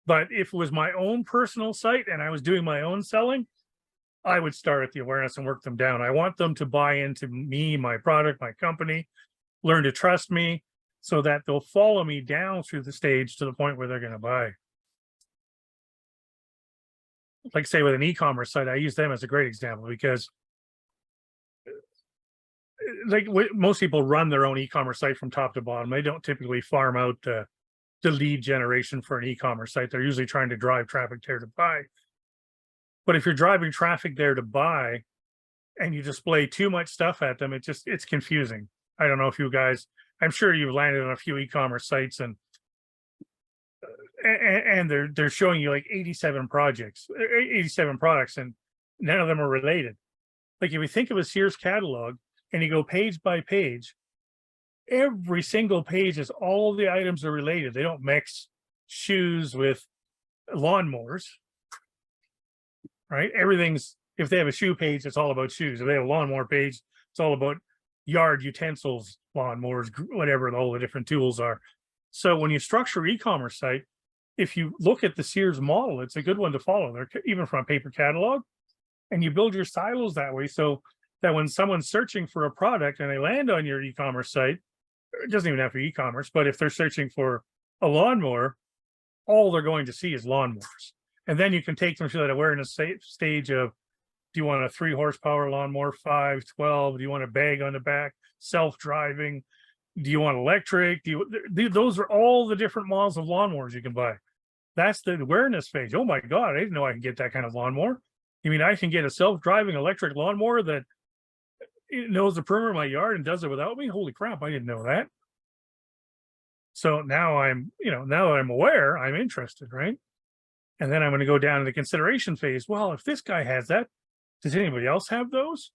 But if it was my own personal site and I was doing my own selling, I would start at the awareness and work them down. I want them to buy into me, my product, my company, learn to trust me, so that they'll follow me down through the stage to the point where they're going to buy. Like say with an e-commerce site, I use them as a great example because like most people run their own e-commerce site from top to bottom. They don't typically farm out the lead generation for an e-commerce site. They're usually trying to drive traffic there to buy. But if you're driving traffic there to buy and you display too much stuff at them, it's confusing. I don't know if you guys, I'm sure you've landed on a few e-commerce sites and they're showing you like 87 projects, 87 products, and none of them are related. Like if you think of a Sears catalog and you go page by page, every single page is all the items are related. They don't mix shoes with lawnmowers, right? Everything's, if they have a shoe page, it's all about shoes. If they have a lawnmower page, it's all about yard utensils, lawnmowers, whatever all the different tools are. So when you structure e-commerce site, if you look at the Sears model, it's a good one to follow. They're even from a paper catalog, and you build your silos that way so that when someone's searching for a product and they land on your e-commerce site, it doesn't even have to be e-commerce, but if they're searching for a lawnmower, all they're going to see is lawnmowers. And then you can take them through that awareness stage of, do you want a 3 horsepower lawnmower, 5, 12? Do you want a bag on the back, self-driving? Do you want electric? Those are all the different models of lawnmowers you can buy. That's the awareness phase. Oh my God, I didn't know I can get that kind of lawnmower. You mean I can get a self-driving electric lawnmower that knows the perimeter of my yard and does it without me? Holy crap, I didn't know that. So now I'm aware, I'm interested, right? And then I'm going to go down to the consideration phase. Well, if this guy has that, does anybody else have those?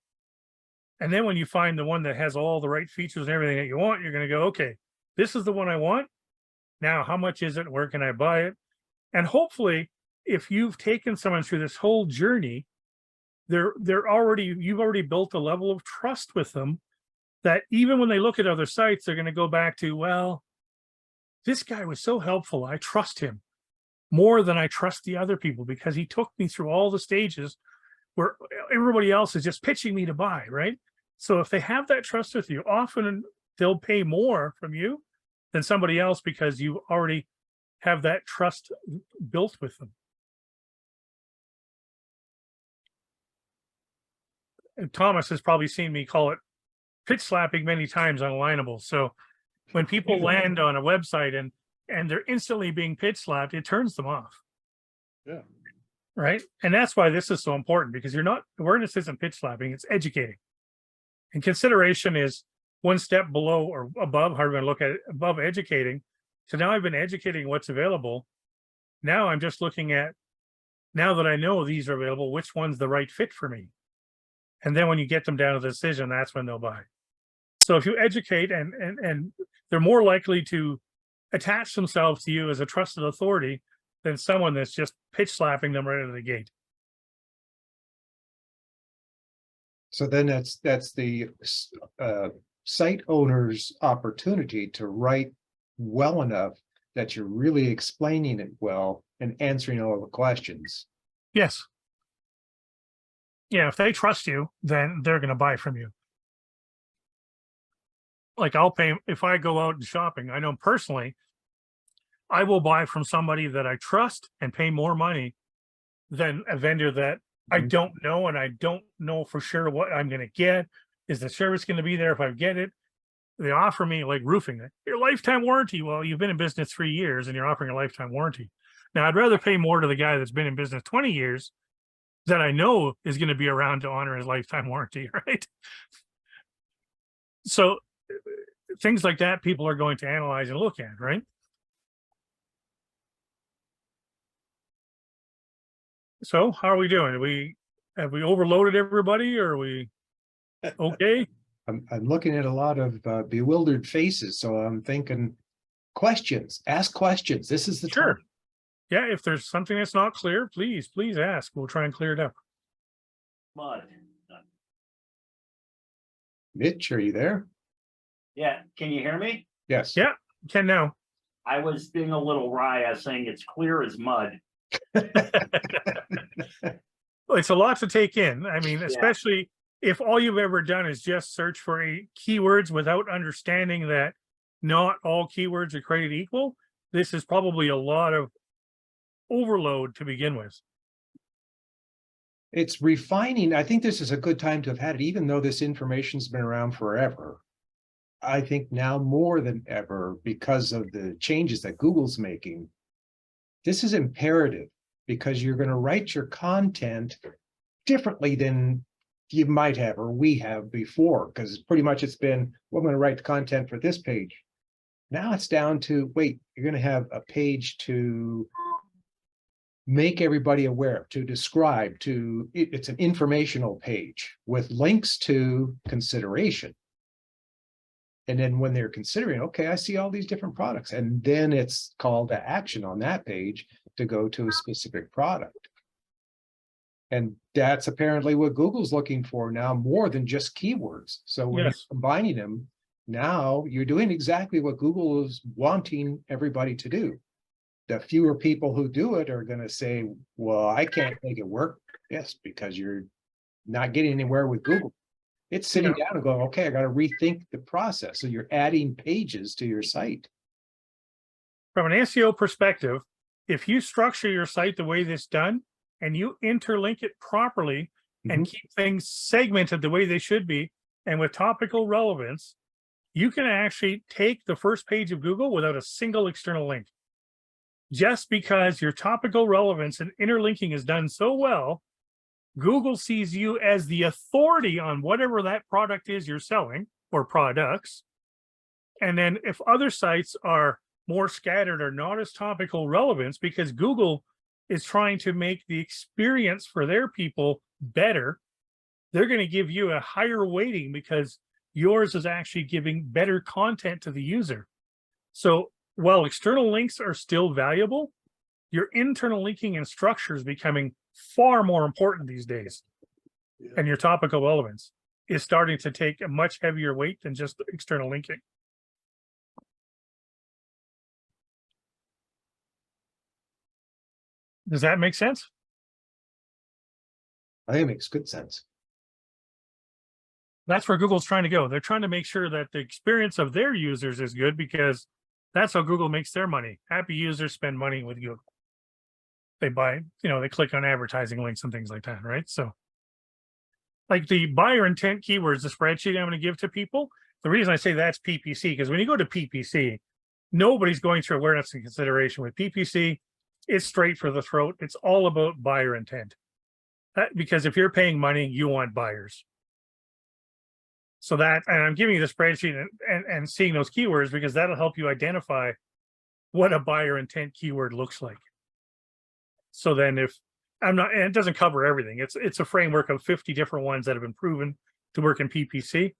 And then when you find the one that has all the right features and everything that you want, you're going to go, okay, this is the one I want. Now, how much is it? Where can I buy it? And hopefully, if you've taken someone through this whole journey, you've already built a level of trust with them that even when they look at other sites, they're going to go back to, well, this guy was so helpful. I trust him more than I trust the other people because he took me through all the stages where everybody else is just pitching me to buy, right? So if they have that trust with you, often they'll pay more from you than somebody else because you already have that trust built with them. And Thomas has probably seen me call it pitch slapping many times on Alignable. So when people land on a website and they're instantly being pitch slapped, it turns them off.
Yeah.
Right. And that's why this is so important, because awareness isn't pitch slapping, it's educating. And consideration is one step below or above, how we're going to look at it, above educating. So now I've been educating what's available. Now I'm just looking at Now that I know these are available, which one's the right fit for me? And then when you get them down to the decision, that's when they'll buy. So if you educate and they're more likely to attach themselves to you as a trusted authority than someone that's just pitch slapping them right out of the gate.
So then that's the site owner's opportunity to write well enough that you're really explaining it well and answering all the questions.
Yes. Yeah, if they trust you, then they're going to buy from you. Like I'll pay, if I go out and shopping, I know personally, I will buy from somebody that I trust and pay more money than a vendor that I
Mhm.
don't know, and I don't know for sure what I'm going to get. Is the service going to be there if I get it? They offer me like roofing, your lifetime warranty. Well, you've been in business 3 years and you're offering a lifetime warranty. Now, I'd rather pay more to the guy that's been in business 20 years that I know is going to be around to honor his lifetime warranty, right? So things like that, people are going to analyze and look at, right? So how are we doing? Have we overloaded everybody, or are we okay?
I'm looking at a lot of bewildered faces, so I'm thinking questions, ask questions. This is the
Sure.
time.
Yeah, if there's something that's not clear, please ask. We'll try and clear it up.
Mud.
Mitch, are you there?
Yeah, can you hear me?
Yes.
Yeah. Ken now.
I was being a little wry. I was saying it's clear as mud.
It's a lot to take in. I mean, especially if all you've ever done is just search for keywords without understanding that not all keywords are created equal. This is probably a lot of overload to begin with.
It's refining. I think this is a good time to have had it, even though this information's been around forever. I think now more than ever, because of the changes that Google's making, this is imperative, because you're going to write your content differently than you might have or we have before, because pretty much it's been, well, I'm going to write the content for this page. Now it's down to, wait, you're going to have a page to make everybody aware, to describe, it's an informational page with links to consideration. And then when they're considering, okay, I see all these different products, and then it's call to action on that page to go to a specific product. And that's apparently what Google's looking for now, more than just keywords. So when you're combining them, now you're doing exactly what Google is wanting everybody to do. The fewer people who do it are going to say, well, I can't make it work. Yes, because you're not getting anywhere with Google. It's sitting down and going, okay, I got to rethink the process. So you're adding pages to your site.
From an SEO perspective, if you structure your site the way this done and you interlink it properly and keep things segmented the way they should be and with topical relevance, you can actually take the first page of Google without a single external link. Just because your topical relevance and interlinking is done so well, Google sees you as the authority on whatever that product is you're selling or products. And then if other sites are more scattered or not as topical relevance, because Google is trying to make the experience for their people better, they're going to give you a higher weighting because yours is actually giving better content to the user. So while external links are still valuable, your internal linking and structure is becoming far more important these days. And your topical relevance is starting to take a much heavier weight than just external linking. Does that make sense?
I think it makes good sense.
That's where Google's trying to go. They're trying to make sure that the experience of their users is good, because that's how Google makes their money. Happy users spend money with Google. They buy, they click on advertising links and things like that, right? So like the buyer intent keywords, the spreadsheet I'm going to give to people, the reason I say that's PPC, because when you go to PPC, nobody's going through awareness and consideration. With PPC, it's straight for the throat. It's all about buyer intent. Because if you're paying money, you want buyers. So and I'm giving you the spreadsheet and seeing those keywords, because that'll help you identify what a buyer intent keyword looks like. So then I'm not, and it doesn't cover everything. It's a framework of 50 different ones that have been proven to work in PPC.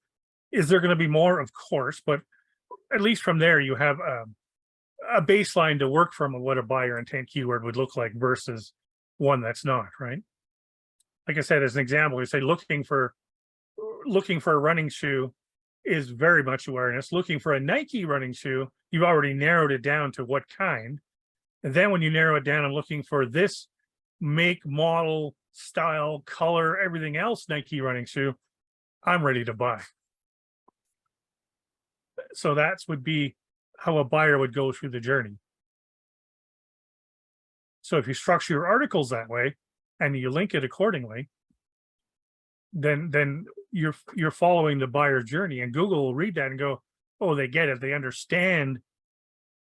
Is there going to be more? Of course, but at least from there you have a baseline to work from of what a buyer intent keyword would look like versus one that's not, right? Like I said, as an example, you say looking for a running shoe is very much awareness. Looking for a Nike running shoe, you've already narrowed it down to what kind. And then when you narrow it down, I'm looking for this make, model, style, color, everything else Nike running shoe, I'm ready to buy. So that's would be how a buyer would go through the journey. So if you structure your articles that way and you link it accordingly, then you're following the buyer's journey, and Google will read that and go, oh, they get it. They understand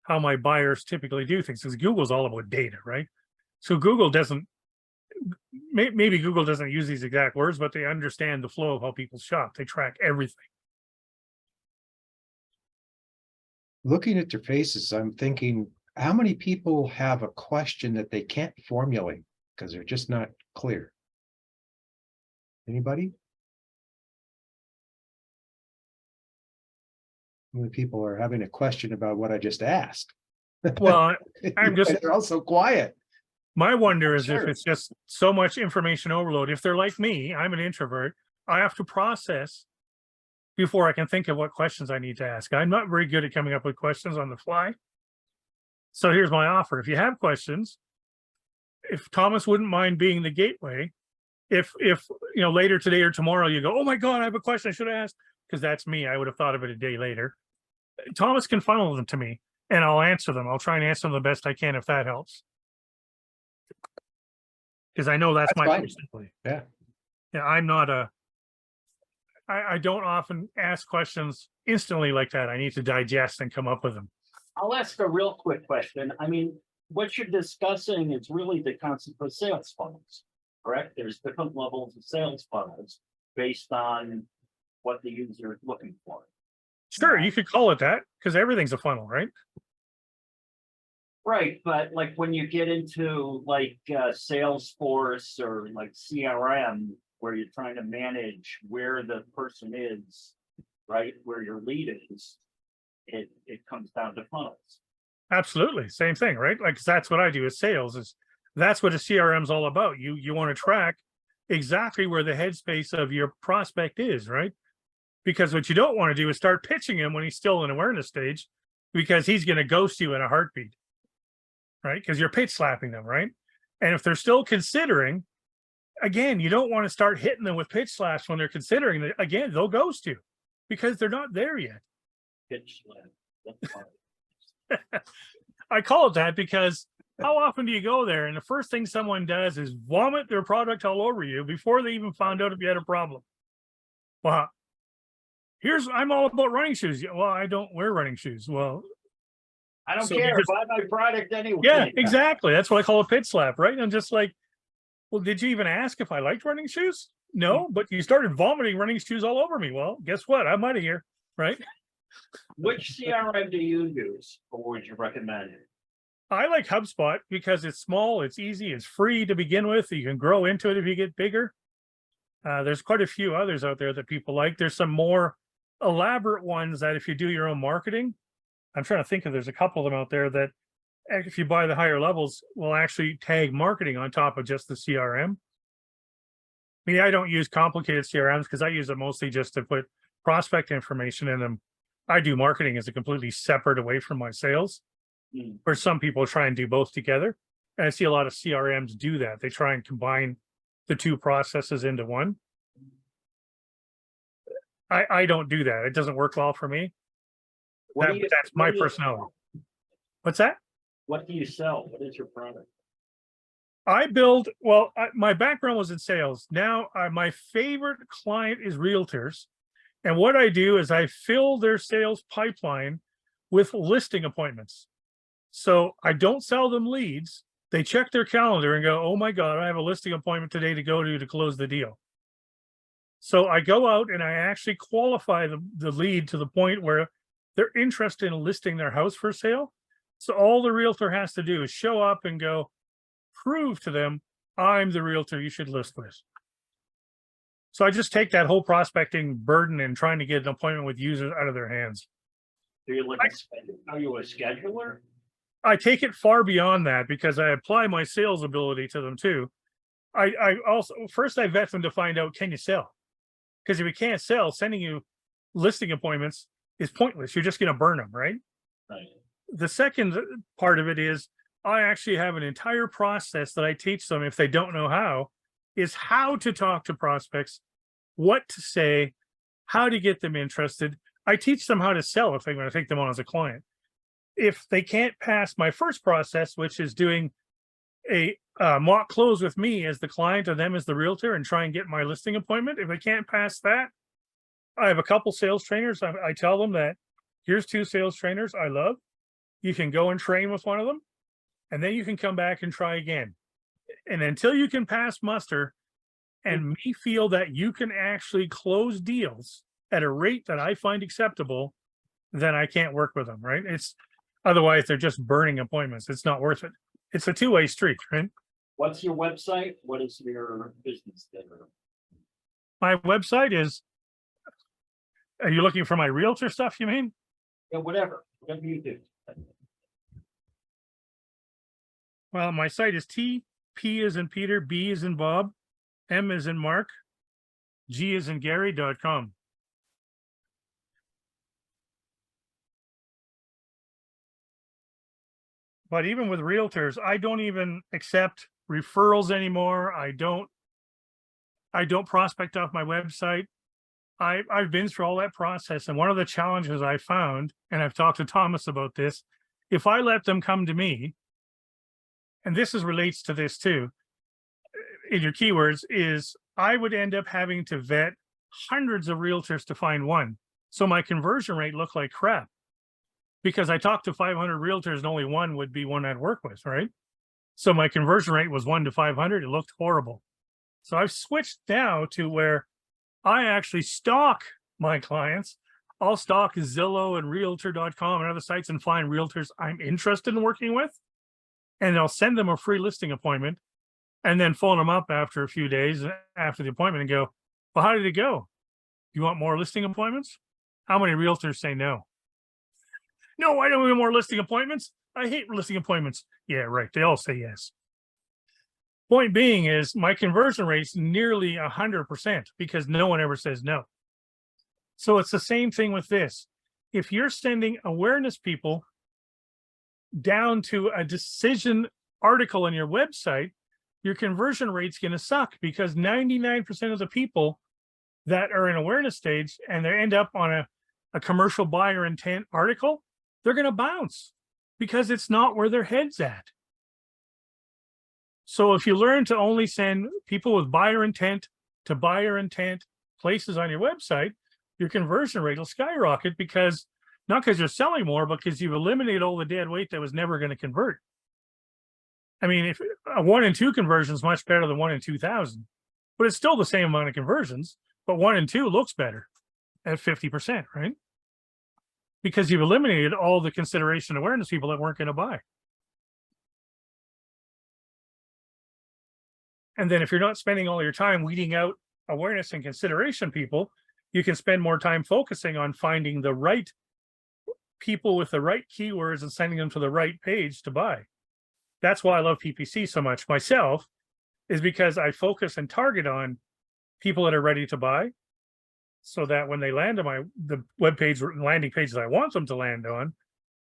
how my buyers typically do things, because Google's all about data, right? So Google doesn't, maybe Google doesn't use these exact words, but they understand the flow of how people shop. They track everything.
Looking at their faces, I'm thinking, how many people have a question that they can't formulate because they're just not clear? Anybody? How many people are having a question about what I just asked?
Well, I'm just,
They're all so quiet.
my wonder is if
Sure.
it's just so much information overload. If they're like me, I'm an introvert, I have to process before I can think of what questions I need to ask. I'm not very good at coming up with questions on the fly. So here's my offer. If you have questions, if Thomas wouldn't mind being the gateway, if you know, later today or tomorrow you go, oh my God, I have a question I should have asked, because that's me. I would have thought of it a day later. Thomas can funnel them to me and I'll answer them. I'll try and answer them the best I can if that helps. Because I know that's my
fine.
personality.
Yeah.
Yeah, I'm not a, I don't often ask questions instantly like that. I need to digest and come up with them.
I'll ask a real quick question. I mean, what you're discussing is really the concept of sales funnels, correct? There's different levels of sales funnels based on what the user is looking for.
Sure, you could call it that, because everything's a funnel, right?
Right, but like when you get into like Salesforce or like CRM, where you're trying to manage where the person is, right, where your lead is, it comes down to funnels.
Absolutely, same thing, right? Like that's what I do as sales. Is that's what a CRM is all about. You want to track exactly where the headspace of your prospect is, right? Because what you don't want to do is start pitching him when he's still in awareness stage, because he's going to ghost you in a heartbeat, right? Because you're pitch slapping them, right? And if they're still considering, again, you don't want to start hitting them with pitch slaps when they're considering. Again, they'll ghost you because they're not there yet.
Pitch slap.
I call it that because how often do you go there and the first thing someone does is vomit their product all over you before they even found out if you had a problem? Well, I'm all about running shoes. Well, I don't wear running shoes. Well,
I don't
So
care,
because-
buy my product anyway.
yeah, exactly. That's what I call a pitch slap, right? And I'm just like, well, did you even ask if I liked running shoes? No, but you started vomiting running shoes all over me. Well, guess what? I'm out of here, right?
Which CRM do you use, or would you recommend it?
I like HubSpot because it's small, it's easy, it's free to begin with. You can grow into it if you get bigger. There's quite a few others out there that people like. There's some more elaborate ones that if you do your own marketing, I'm trying to think of, there's a couple of them out there that if you buy the higher levels will actually tag marketing on top of just the CRM. I mean, I don't use complicated CRMs because I use it mostly just to put prospect information in them. I do marketing as a completely separate away from my sales, where some people try and do both together. And I see a lot of CRMs do that. They try and combine the two processes into one. I don't do that. It doesn't work well for me. That's my personality. What's that?
What do you sell? What is your product?
I build, well, my background was in sales. Now, my favorite client is realtors. And what I do is I fill their sales pipeline with listing appointments. So I don't sell them leads. They check their calendar and go, oh my God, I have a listing appointment today to go to close the deal. So I go out and I actually qualify the lead to the point where they're interested in listing their house for sale. So all the realtor has to do is show up and go, prove to them, I'm the realtor you should list with. So I just take that whole prospecting burden and trying to get an appointment with users out of their hands.
Do you like, are you a scheduler?
I take it far beyond that because I apply my sales ability to them too. I also, first I vet them to find out, can you sell? Because if you can't sell, sending you listing appointments is pointless. You're just going to burn them, right?
Right.
The second part of it is I actually have an entire process that I teach them if they don't know how, is how to talk to prospects, what to say, how to get them interested. I teach them how to sell if they want to take them on as a client. If they can't pass my first process, which is doing a mock close with me as the client or them as the realtor and try and get my listing appointment, if they can't pass that, I have a couple sales trainers. I tell them that here's 2 sales trainers I love. You can go and train with one of them, and then you can come back and try again. And until you can pass muster and me feel that you can actually close deals at a rate that I find acceptable, then I can't work with them, right? It's otherwise they're just burning appointments. It's not worth it. It's a two-way street, right?
What's your website? What is your business there?
My website is, are you looking for my realtor stuff, you mean?
Yeah, whatever you do.
Well, my site is P as in Peter, B as in Bob, M as in Mark, G as in Gary.com. But even with realtors, I don't even accept referrals anymore. I don't prospect off my website. I've been through all that process. And one of the challenges I found, and I've talked to Thomas about this, if I let them come to me, and this relates to this too, in your keywords, is I would end up having to vet hundreds of realtors to find one. So my conversion rate looked like crap because I talked to 500 realtors and only one would be one I'd work with, right? So my conversion rate was 1 to 500. It looked horrible. So I've switched now to where I actually stalk my clients. I'll stalk Zillow and Realtor.com and other sites and find realtors I'm interested in working with. And I'll send them a free listing appointment and then phone them up after a few days after the appointment and go, well, how did it go? You want more listing appointments? How many realtors say no? No, I don't want more listing appointments. I hate listing appointments. Yeah, right. They all say yes. Point being is my conversion rate's nearly 100% because no one ever says no. So it's the same thing with this. If you're sending awareness people down to a decision article on your website, your conversion rate's going to suck because 99% of the people that are in awareness stage and they end up on a commercial buyer intent article, they're going to bounce because it's not where their head's at. So if you learn to only send people with buyer intent to buyer intent places on your website, your conversion rate will skyrocket because not because you're selling more, but because you've eliminated all the dead weight that was never going to convert. I mean, if a 1 in 2 conversion is much better than 1 in 2,000, but it's still the same amount of conversions, but 1 in 2 looks better at 50%, right? Because you've eliminated all the consideration awareness people that weren't going to buy. And then if you're not spending all your time weeding out awareness and consideration people, you can spend more time focusing on finding the right people with the right keywords and sending them to the right page to buy. That's why I love PPC so much myself, is because I focus and target on people that are ready to buy so that when they land on the webpage landing pages I want them to land on,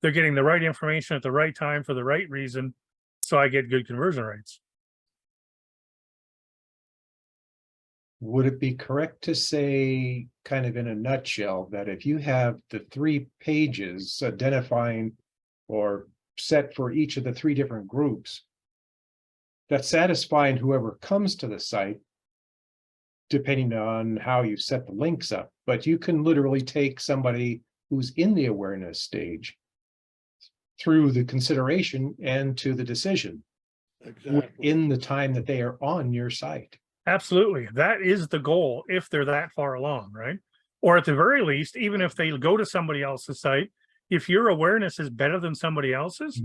they're getting the right information at the right time for the right reason. So I get good conversion rates.
Would it be correct to say, kind of in a nutshell, that if you have the 3 pages identifying or set for each of the 3 different groups, that's satisfying whoever comes to the site, depending on how you set the links up, but you can literally take somebody who's in the awareness stage through the consideration and to the decision
Exactly.
in the time that they are on your site.
Absolutely. That is the goal if they're that far along, right? Or at the very least, even if they go to somebody else's site, if your awareness is better than somebody else's,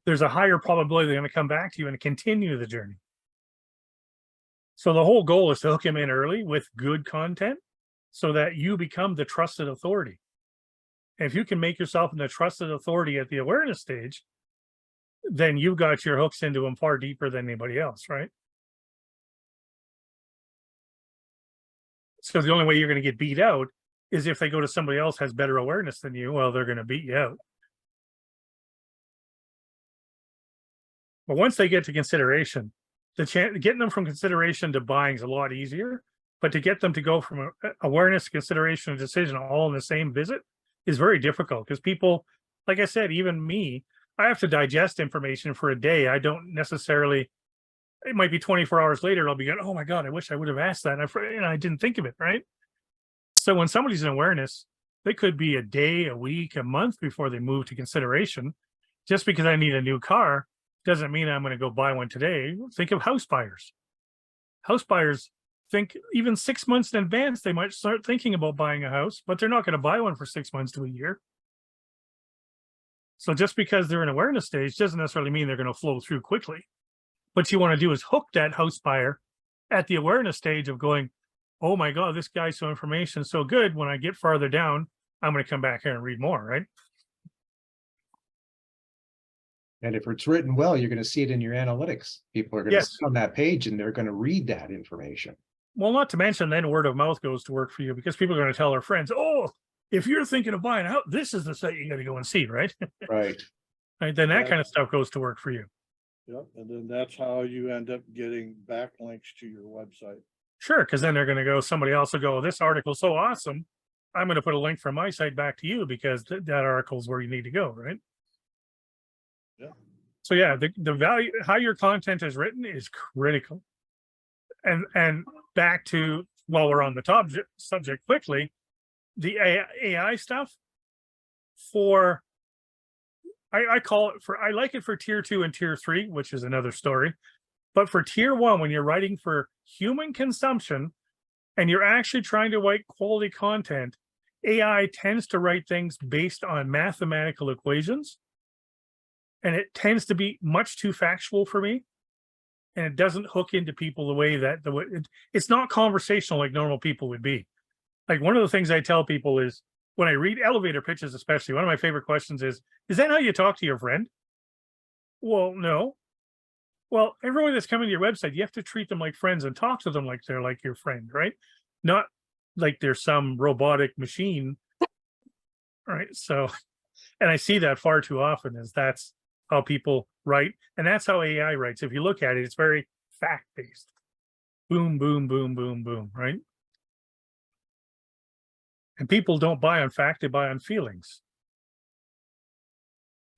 there's a higher probability they're going to come back to you and continue the journey. So the whole goal is to hook them in early with good content so that you become the trusted authority. And if you can make yourself the trusted authority at the awareness stage, then you've got your hooks into them far deeper than anybody else, right? So the only way you're going to get beat out is if they go to somebody else has better awareness than you. Well, they're going to beat you out. But once they get to consideration, getting them from consideration to buying is a lot easier. But to get them to go from awareness, consideration, and decision all in the same visit is very difficult because people, like I said, even me, I have to digest information for a day. I don't necessarily, it might be 24 hours later, I'll be going, oh my God, I wish I would have asked that. And I didn't think of it, right? So when somebody's in awareness, they could be a day, a week, a month before they move to consideration. Just because I need a new car doesn't mean I'm going to go buy one today. Think of house buyers. House buyers think even 6 months in advance, they might start thinking about buying a house, but they're not going to buy one for 6 months to a year. So just because they're in awareness stage doesn't necessarily mean they're going to flow through quickly. What you want to do is hook that house buyer at the awareness stage of going, oh my God, this guy's so information so good. When I get farther down, I'm going to come back here and read more, right?
And if it's written well, you're going to see it in your analytics. People are going to
Yes.
sit on that page and they're going to read that information.
Well, not to mention then word of mouth goes to work for you because people are going to tell their friends, oh, if you're thinking of buying a house, this is the site you got to go and see, right?
Right.
Right. Then that
Yeah.
kind of stuff goes to work for you.
Yep, and then that's how you end up getting backlinks to your website.
Sure, because then they're going to go, somebody else will go, this article's so awesome. I'm going to put a link from my site back to you because that article's where you need to go, right?
Yeah.
So yeah, the value, how your content is written is critical. And back to, while we're on the subject quickly, the AI stuff for, I call it for, I like it for tier 2 and tier 3, which is another story. But for tier 1, when you're writing for human consumption and you're actually trying to write quality content, AI tends to write things based on mathematical equations. And it tends to be much too factual for me. And it doesn't hook into people the way that it's not conversational like normal people would be. Like one of the things I tell people is when I read elevator pitches, especially, one of my favorite questions is that how you talk to your friend? Well, no. Well, everyone that's coming to your website, you have to treat them like friends and talk to them like they're like your friend, right? Not like they're some robotic machine, right? So, and I see that far too often is that's how people write. And that's how AI writes. If you look at it, it's very fact-based. Boom, boom, boom, boom, boom, right? And people don't buy on fact, they buy on feelings.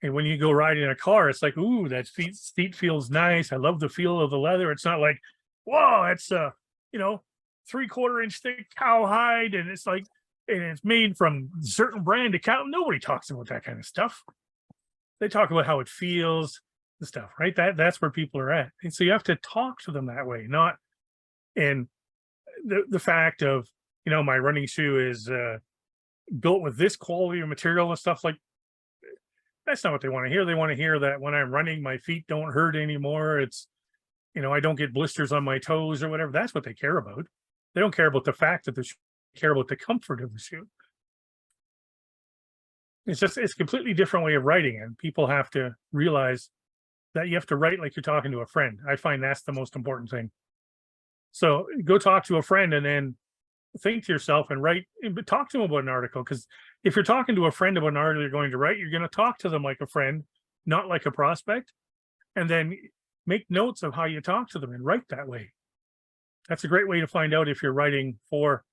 And when you go ride in a car, it's like, ooh, that seat feels nice. I love the feel of the leather. It's not like, whoa, it's 3/4 inch thick cowhide. And it's like, and it's made from certain brand of cow. Nobody talks about that kind of stuff. They talk about how it feels and stuff, right? That's where people are at. And so you have to talk to them that way, not in the fact of, my running shoe is built with this quality of material and stuff like. That's not what they want to hear. They want to hear that when I'm running, my feet don't hurt anymore. It's, I don't get blisters on my toes or whatever. That's what they care about. They don't care about the fact that they care about the comfort of the shoe. It's a completely different way of writing, and people have to realize that you have to write like you're talking to a friend. I find that's the most important thing. So go talk to a friend and then think to yourself and write, but talk to them about an article. Because if you're talking to a friend about an article you're going to write, you're going to talk to them like a friend, not like a prospect. And then make notes of how you talk to them and write that way. That's a great way to find out if you're writing for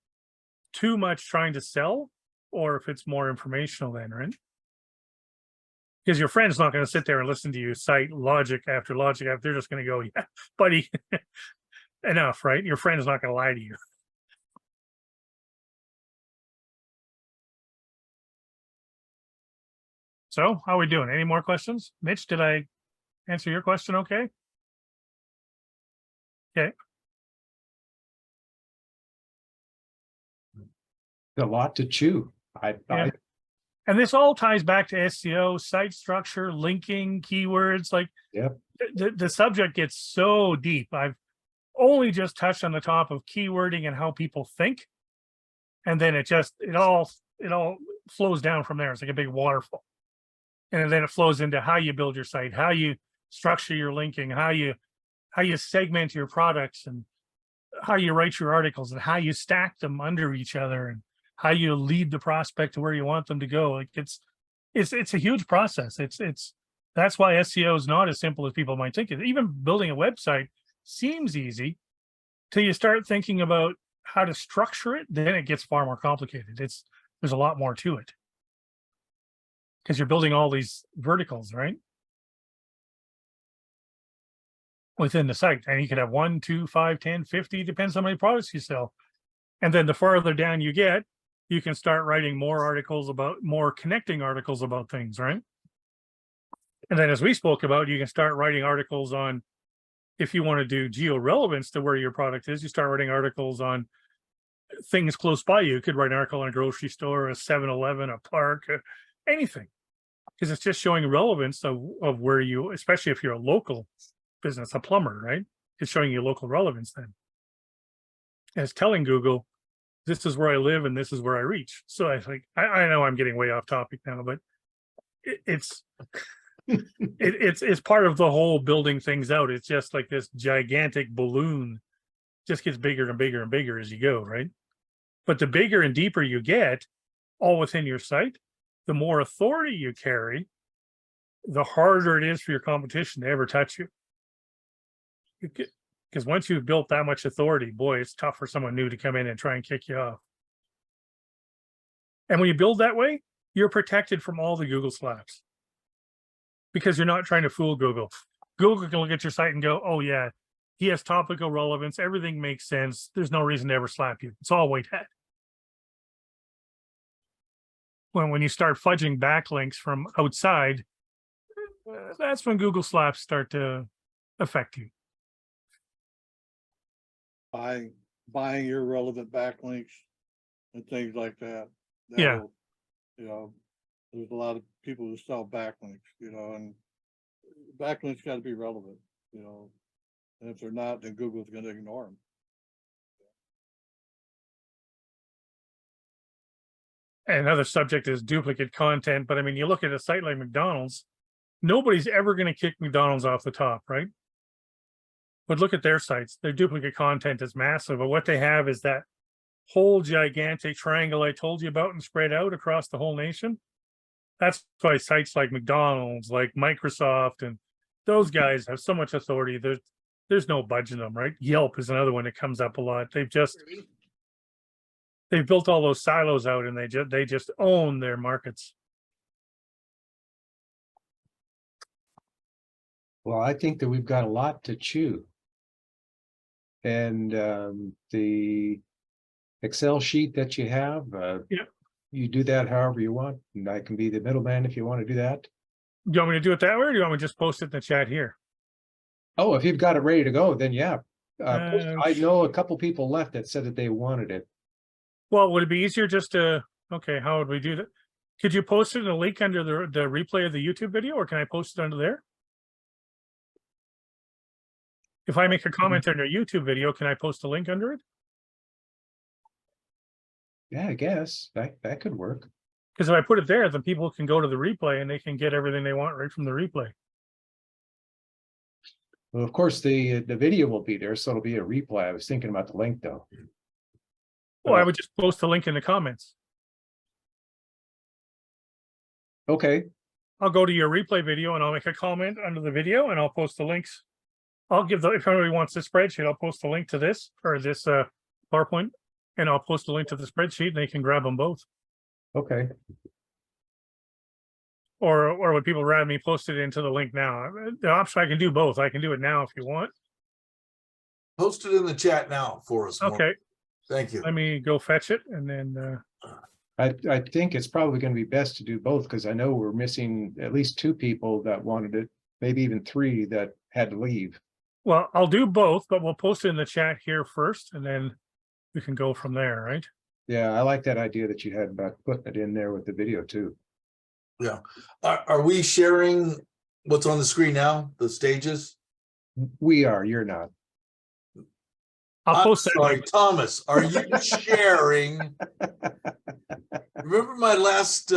too much trying to sell or if it's more informational then, right? Because your friend's not going to sit there and listen to you cite logic after logic after. They're just going to go, yeah, buddy, enough, right? Your friend's not going to lie to you. So how are we doing? Any more questions? Mitch, did I answer your question okay? Okay.
A lot to chew.
Yeah. And this all ties back to SEO, site structure, linking, keywords. Like,
Yep.
the subject gets so deep. only just touched on the top of keywording and how people think. And then it all flows down from there. It's like a big waterfall. And then it flows into how you build your site, how you structure your linking, how you segment your products, and how you write your articles, and how you stack them under each other, and how you lead the prospect to where you want them to go. Like it's a huge process. That's why SEO is not as simple as people might think. Even building a website seems easy till you start thinking about how to structure it. Then it gets far more complicated. There's a lot more to it because you're building all these verticals, right? Within the site, and you could have 1, 2, 5, 10, 50, depends how many products you sell. And then the farther down you get, you can start writing more connecting articles about things, right? And then, as we spoke about, you can start writing articles on, if you want to do geo-relevance to where your product is, you start writing articles on things close by you. You could write an article on a grocery store, a 7-Eleven, a park, anything, because it's just showing relevance of where you, especially if you're a local business, a plumber, right? It's showing you local relevance then. And it's telling Google, this is where I live and this is where I reach. So I think, I know I'm getting way off topic now, but it's part of the whole building things out. It's just like this gigantic balloon, just gets bigger and bigger and bigger as you go, right? But the bigger and deeper you get, all within your site, the more authority you carry, the harder it is for your competition to ever touch you. Because once you've built that much authority, boy, it's tough for someone new to come in and try and kick you off. And when you build that way, you're protected from all the Google slaps, because you're not trying to fool Google. Google can look at your site and go, oh yeah, he has topical relevance. Everything makes sense. There's no reason to ever slap you. It's all white hat. When you start fudging backlinks from outside, that's when Google slaps start to affect you.
Buying irrelevant backlinks and things like that.
Yeah.
You know, there's a lot of people who sell backlinks, and backlinks got to be relevant, and if they're not, then Google's going to ignore them.
Another subject is duplicate content, but I mean, you look at a site like McDonald's, nobody's ever going to kick McDonald's off the top, right? But look at their sites. Their duplicate content is massive, but what they have is that whole gigantic triangle I told you about and spread out across the whole nation. That's why sites like McDonald's, like Microsoft, and those guys have so much authority. There's no budging them, right? Yelp is another one that comes up a lot. They've built all those silos out, and they just own their markets.
Well, I think that we've got a lot to chew. And the Excel sheet that you have,
Yeah.
You do that however you want, and I can be the middleman if you want to do that.
Do you want me to do it that way, or do you want me to just post it in the chat here?
Oh, if you've got it ready to go, then yeah. I know a couple people left that said that they wanted it.
Well, would it be easier just to, okay, how would we do that? Could you post it in a link under the replay of the YouTube video, or can I post it under there? If I make a comment under a YouTube video, can I post a link under it?
Yeah, I guess that could work.
Because if I put it there, then people can go to the replay and they can get everything they want right from the replay.
Well, of course, the video will be there, so it'll be a replay. I was thinking about the link though.
Well, I would just post the link in the comments.
Okay.
I'll go to your replay video and I'll make a comment under the video and I'll post the links. I'll give if anybody wants this spreadsheet, I'll post the link to this or this PowerPoint, and I'll post a link to the spreadsheet and they can grab them both.
Okay.
Or would people rather me post it into the link now? The option, I can do both. I can do it now if you want.
Post it in the chat now for us. Maureen.
Okay.
Thank you.
Let me go fetch it and then.
I think it's probably going to be best to do both, because I know we're missing at least 2 people that wanted it, maybe even 3 that had to leave.
Well, I'll do both, but we'll post it in the chat here first, and then we can go from there, right?
Yeah, I like that idea that you had about putting it in there with the video too.
Yeah. Are we sharing what's on the screen now, the stages?
We are, you're not.
I'll
I'm
post that
sorry,
link.
Thomas, are you sharing? Remember my last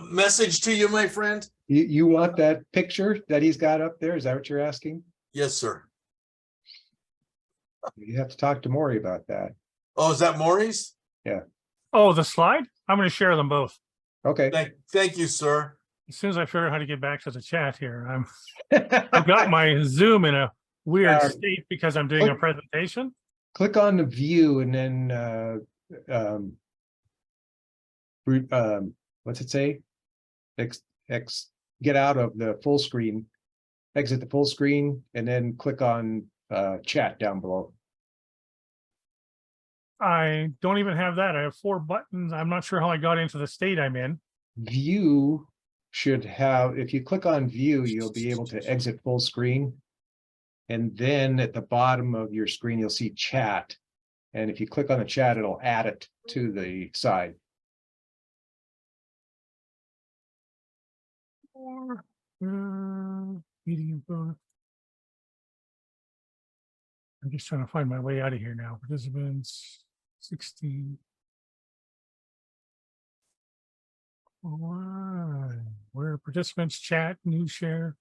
message to you, my friend?
You want that picture that he's got up there? Is that what you're asking?
Yes, sir.
You have to talk to Maury about that.
Oh, is that Maurice?
Oh, the slide? I'm going to share them both.
Okay.
Thank you, sir.
As soon as I figure out how to get back to the chat here, I've got my Zoom in a weird state because I'm doing a presentation.
Click on the view and then what's it say? Get out of the full screen, exit the full screen, and then click on chat down below.
I don't even have that. I have 4 buttons. I'm not sure how I got into the state I'm in.
View should have, if you click on view, you'll be able to exit full screen. And then at the bottom of your screen, you'll see chat. And if you click on the chat, it'll add it to the side.
Meeting info. I'm just trying to find my way out of here now. Participants 16. Where participants chat, news share,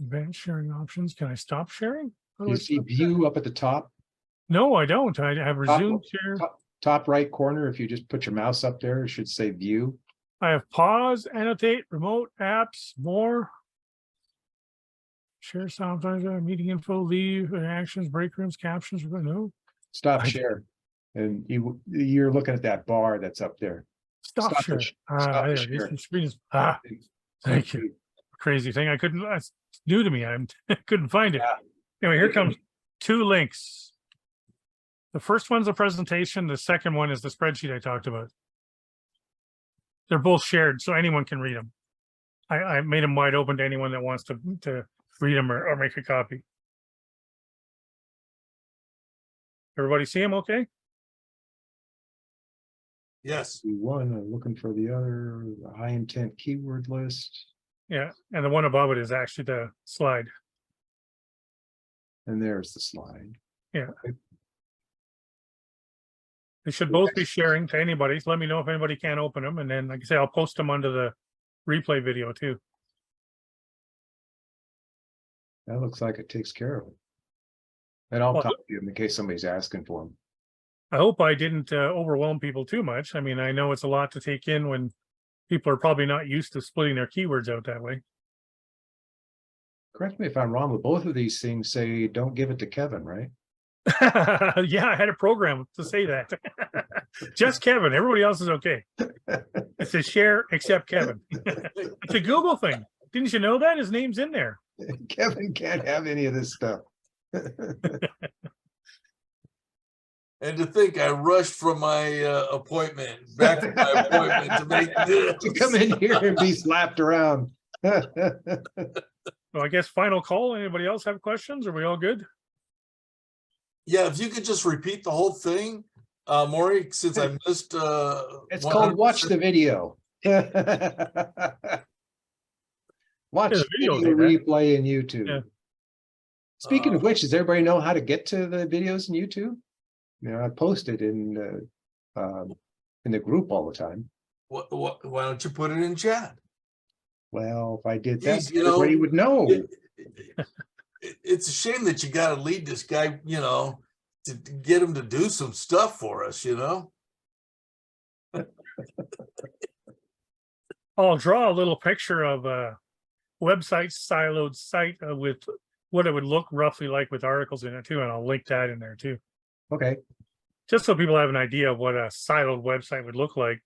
event sharing options. Can I stop sharing? How do
You
I
see
stop
view
sharing?
up at the top,
No, I don't. I have resumed share.
top right corner. If you just put your mouse up there, it should say view.
I have pause, annotate, remote, apps, more. Share sometimes, meeting info, leave, actions, break rooms, captions. No,
Stop
I-
share. And you're looking at that bar that's up there.
stop
the
share.
sh- stop the
There it is.
share.
The screen is, thank you. Crazy thing. I couldn't, that's new to me. I couldn't find it.
Yeah.
Anyway, here comes 2 links. The first one's a presentation. The second one is the spreadsheet I talked about. They're both shared, so anyone can read them. I made them wide open to anyone that wants to read them or make a copy. Everybody see them okay?
Yes.
One, I'm looking for the other, the high intent keyword list.
Yeah, and the one above it is actually the slide.
And there's the slide.
They should both be sharing to anybody. So let me know if anybody can't open them. And then, like I say, I'll post them under the replay video too.
That looks like it takes care of it. And I'll
Well,
talk to you in case somebody's asking for them.
I hope I didn't overwhelm people too much. I mean, I know it's a lot to take in when people are probably not used to splitting their keywords out that way.
Correct me if I'm wrong, but both of these things say, don't give it to Kevin, right?
Yeah, I had a program to say that. Just Kevin. Everybody else is okay. It says share except Kevin. It's a Google thing. Didn't you know that? His name's in there.
Kevin can't have any of this stuff.
And to think I rushed from my appointment, back from my appointment to make this.
To come in here and be slapped around.
So I guess final call. Anybody else have questions? Are we all good?
Yeah, if you could just repeat the whole thing, Maury, since I missed.
It's called watch the video. Watch
the video
video
will do that.
replay in YouTube.
Yeah.
Speaking of which, does everybody know how to get to the videos in YouTube? You know, I post it in the group all the time.
Why don't you put it in chat?
Well, if I did that,
Geez, you know,
everybody would know.
It's a shame that you got to lead this guy, you know, to get him to do some stuff for us, you know.
I'll draw a little picture of a website siloed site with what it would look roughly like with articles in it too, and I'll link that in there too.
Okay.
Just so people have an idea of what a siloed website would look like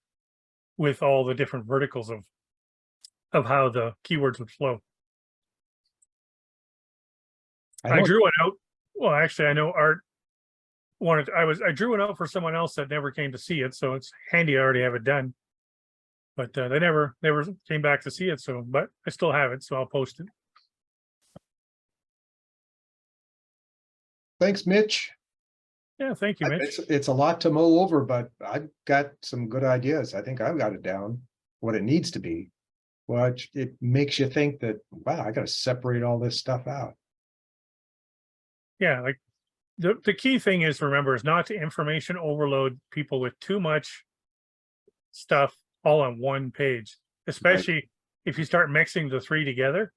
with all the different verticals of how the keywords would flow. I drew it out. Well, actually, I know Art wanted. I drew it out for someone else that never came to see it, so it's handy. I already have it done, but they never came back to see it. So, but I still have it, so I'll post it.
Thanks, Mitch.
Yeah, thank you, Mitch.
It's a lot to mow over, but I've got some good ideas. I think I've got it down, what it needs to be. Well, it makes you think that, wow, I got to separate all this stuff out.
Yeah, like the key thing is, remember, is not to information overload people with too much stuff all on one page, especially if you start mixing the three together.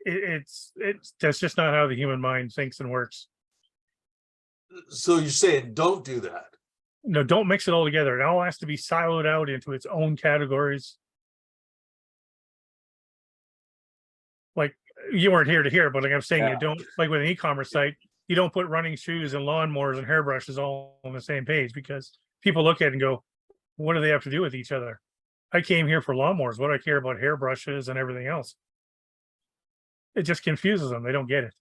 It's that's just not how the human mind thinks and works.
So you're saying don't do that?
No, don't mix it all together. It all has to be siloed out into its own categories. Like, you weren't here to hear, but like I'm saying, you don't, like with an e-commerce site, you don't put running shoes and lawnmowers and hairbrushes all on the same page, because people look at it and go, what do they have to do with each other? I came here for lawnmowers. What do I care about hairbrushes and everything else? It just confuses them. They don't get it.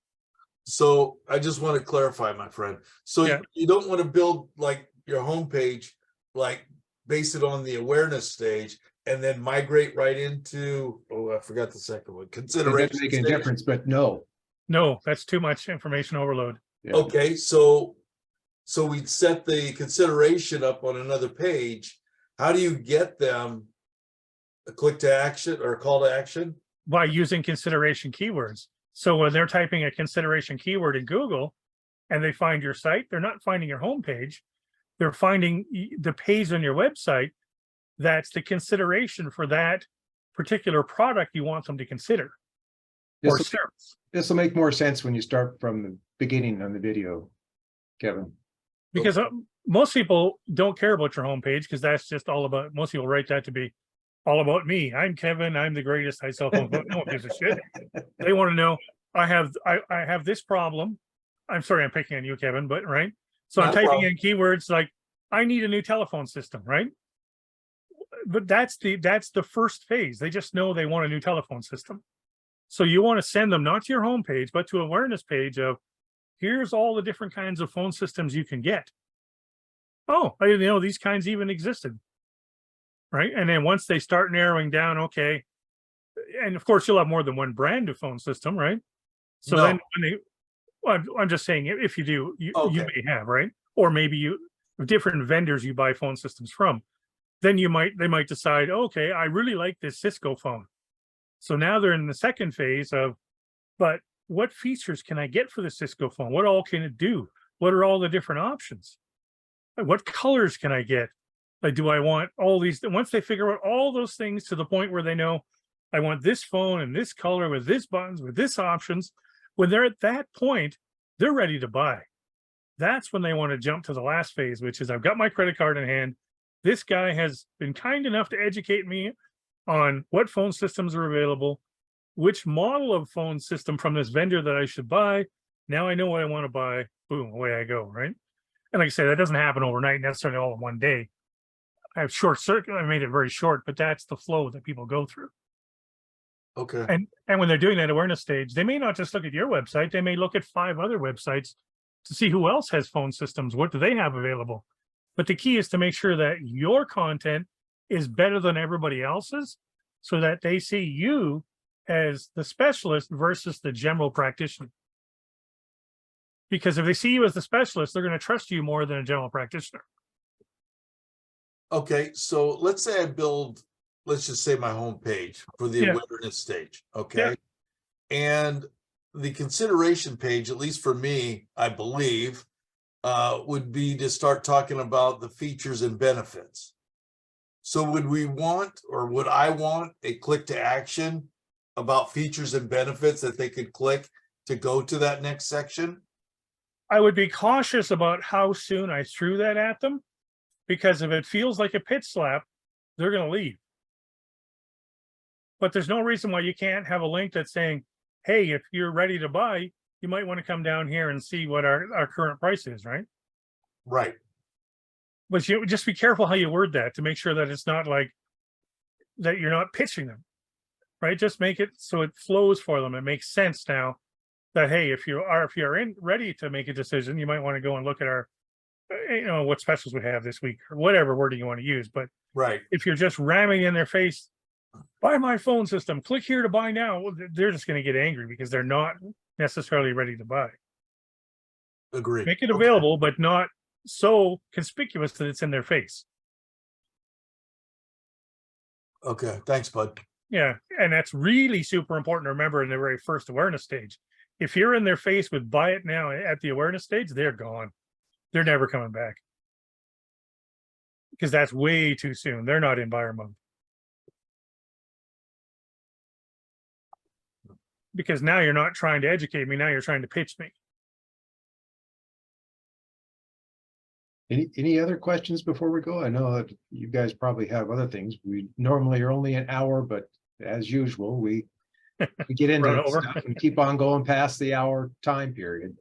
So I just want to clarify, my friend. So
Yeah.
you don't want to build like your homepage, like base it on the awareness stage and then migrate right into, oh, I forgot the second one,
It
consideration
doesn't make any
stage.
difference, but no.
No, that's too much information overload.
Yeah.
Okay, so we'd set the consideration up on another page. How do you get them a click to action or a call to action?
By using consideration keywords. So when they're typing a consideration keyword in Google and they find your site, they're not finding your homepage. They're finding the page on your website that's the consideration for that particular product you want them to consider or service.
This will make more sense when you start from the beginning on the video, Kevin.
Because most people don't care about your homepage, because that's just all about, most people write that to be all about me. I'm Kevin. I'm the greatest. I sell phones. No one gives a shit. They want to know, I have this problem. I'm sorry, I'm picking on you, Kevin, but right. So I'm typing in keywords like, I need a new telephone system, right? But that's the first phase. They just know they want a new telephone system. So you want to send them not to your homepage, but to an awareness page of, here's all the different kinds of phone systems you can get. Oh, I didn't know these kinds even existed. Right. And then once they start narrowing down, okay. And of course, you'll have more than one brand of phone system, right? So
No.
then when they, well, I'm just saying, if you do, you may have, right? Or maybe you different vendors you buy phone systems from. Then they might decide, okay, I really like this Cisco phone. So now they're in the second phase of, but what features can I get for the Cisco phone? What all can it do? What are all the different options? What colors can I get? Like, do I want all these? Once they figure out all those things to the point where they know, I want this phone and this color with this buttons, with this options, when they're at that point, they're ready to buy. That's when they want to jump to the last phase, which is, I've got my credit card in hand. This guy has been kind enough to educate me on what phone systems are available, which model of phone system from this vendor that I should buy. Now I know what I want to buy. Boom, away I go, right? And like I said, that doesn't happen overnight, necessarily all in one day. I have short circuit. I made it very short, but that's the flow that people go through.
Okay.
And when they're doing that awareness stage, they may not just look at your website. They may look at 5 other websites to see who else has phone systems. What do they have available? But the key is to make sure that your content is better than everybody else's, so that they see you as the specialist versus the general practitioner. Because if they see you as the specialist, they're going to trust you more than a general practitioner.
Okay, so let's say I build, let's just say my homepage for the awareness stage, okay? And the consideration page, at least for me, I believe, would be to start talking about the features and benefits. So would we want, or would I want, a click to action about features and benefits that they could click to go to that next section?
I would be cautious about how soon I threw that at them, because if it feels like a pitch slap, they're going to leave. But there's no reason why you can't have a link that's saying, hey, if you're ready to buy, you might want to come down here and see what our current price is, right?
Right.
But you just be careful how you word that to make sure that it's not like that you're not pitching them, right? Just make it so it flows for them. It makes sense now that, hey, if you're ready to make a decision, you might want to go and look at our, what specials we have this week or whatever wording you want to use. But
right,
if you're just ramming in their face, buy my phone system, click here to buy now, well, they're just going to get angry because they're not necessarily ready to buy.
agree.
Make it available, but not so conspicuous that it's in their face.
Okay, thanks, bud.
Yeah, and that's really super important to remember in the very first awareness stage, If you're in their face with buy it now at the awareness stage, they're gone. They're never coming back. Because that's way too soon. They're not in buyer mode. Because now you're not trying to educate me. Now you're trying to pitch me.
Any other questions before we go? I know that you guys probably have other things. We normally are only an hour, but as usual, we get into
Run
this
over.
stuff and keep on going past the hour time period.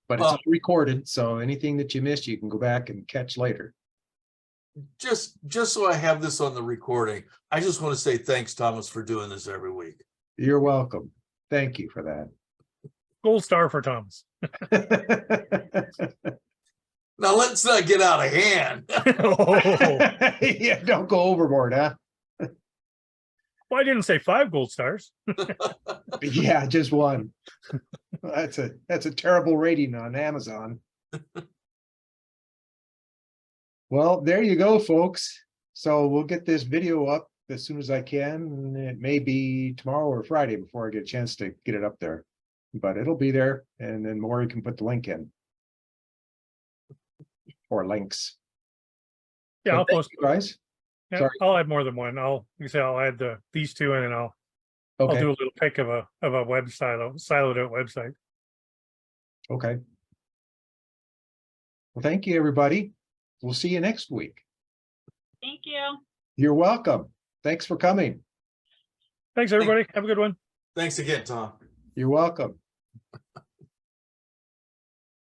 But it's
Well-
all recorded, so anything that you missed, you can go back and catch later.
Just so I have this on the recording, I just want to say thanks, Thomas, for doing this every week.
You're welcome. Thank you for that.
Gold star for Thomas.
Now let's not get out of hand.
Oh,
Yeah, don't go overboard, huh?
well, I didn't say 5 gold stars.
Yeah, just one. That's a terrible rating on Amazon. Well, there you go, folks. So we'll get this video up as soon as I can. It may be tomorrow or Friday before I get a chance to get it up there. But it'll be there, and then Maury can put the link in. Or links.
Yeah,
So
I'll
thank
post.
you guys.
Yeah,
Sorry.
I'll add more than one. Like I say, I'll add these two in, and I'll do
Okay,
a little pic of a web siloed out website.
okay. Well, thank you, everybody. We'll see you next week.
Thank you.
You're welcome. Thanks for coming.
Thanks, everybody. Have a good one.
Thanks again, Tom.
You're welcome.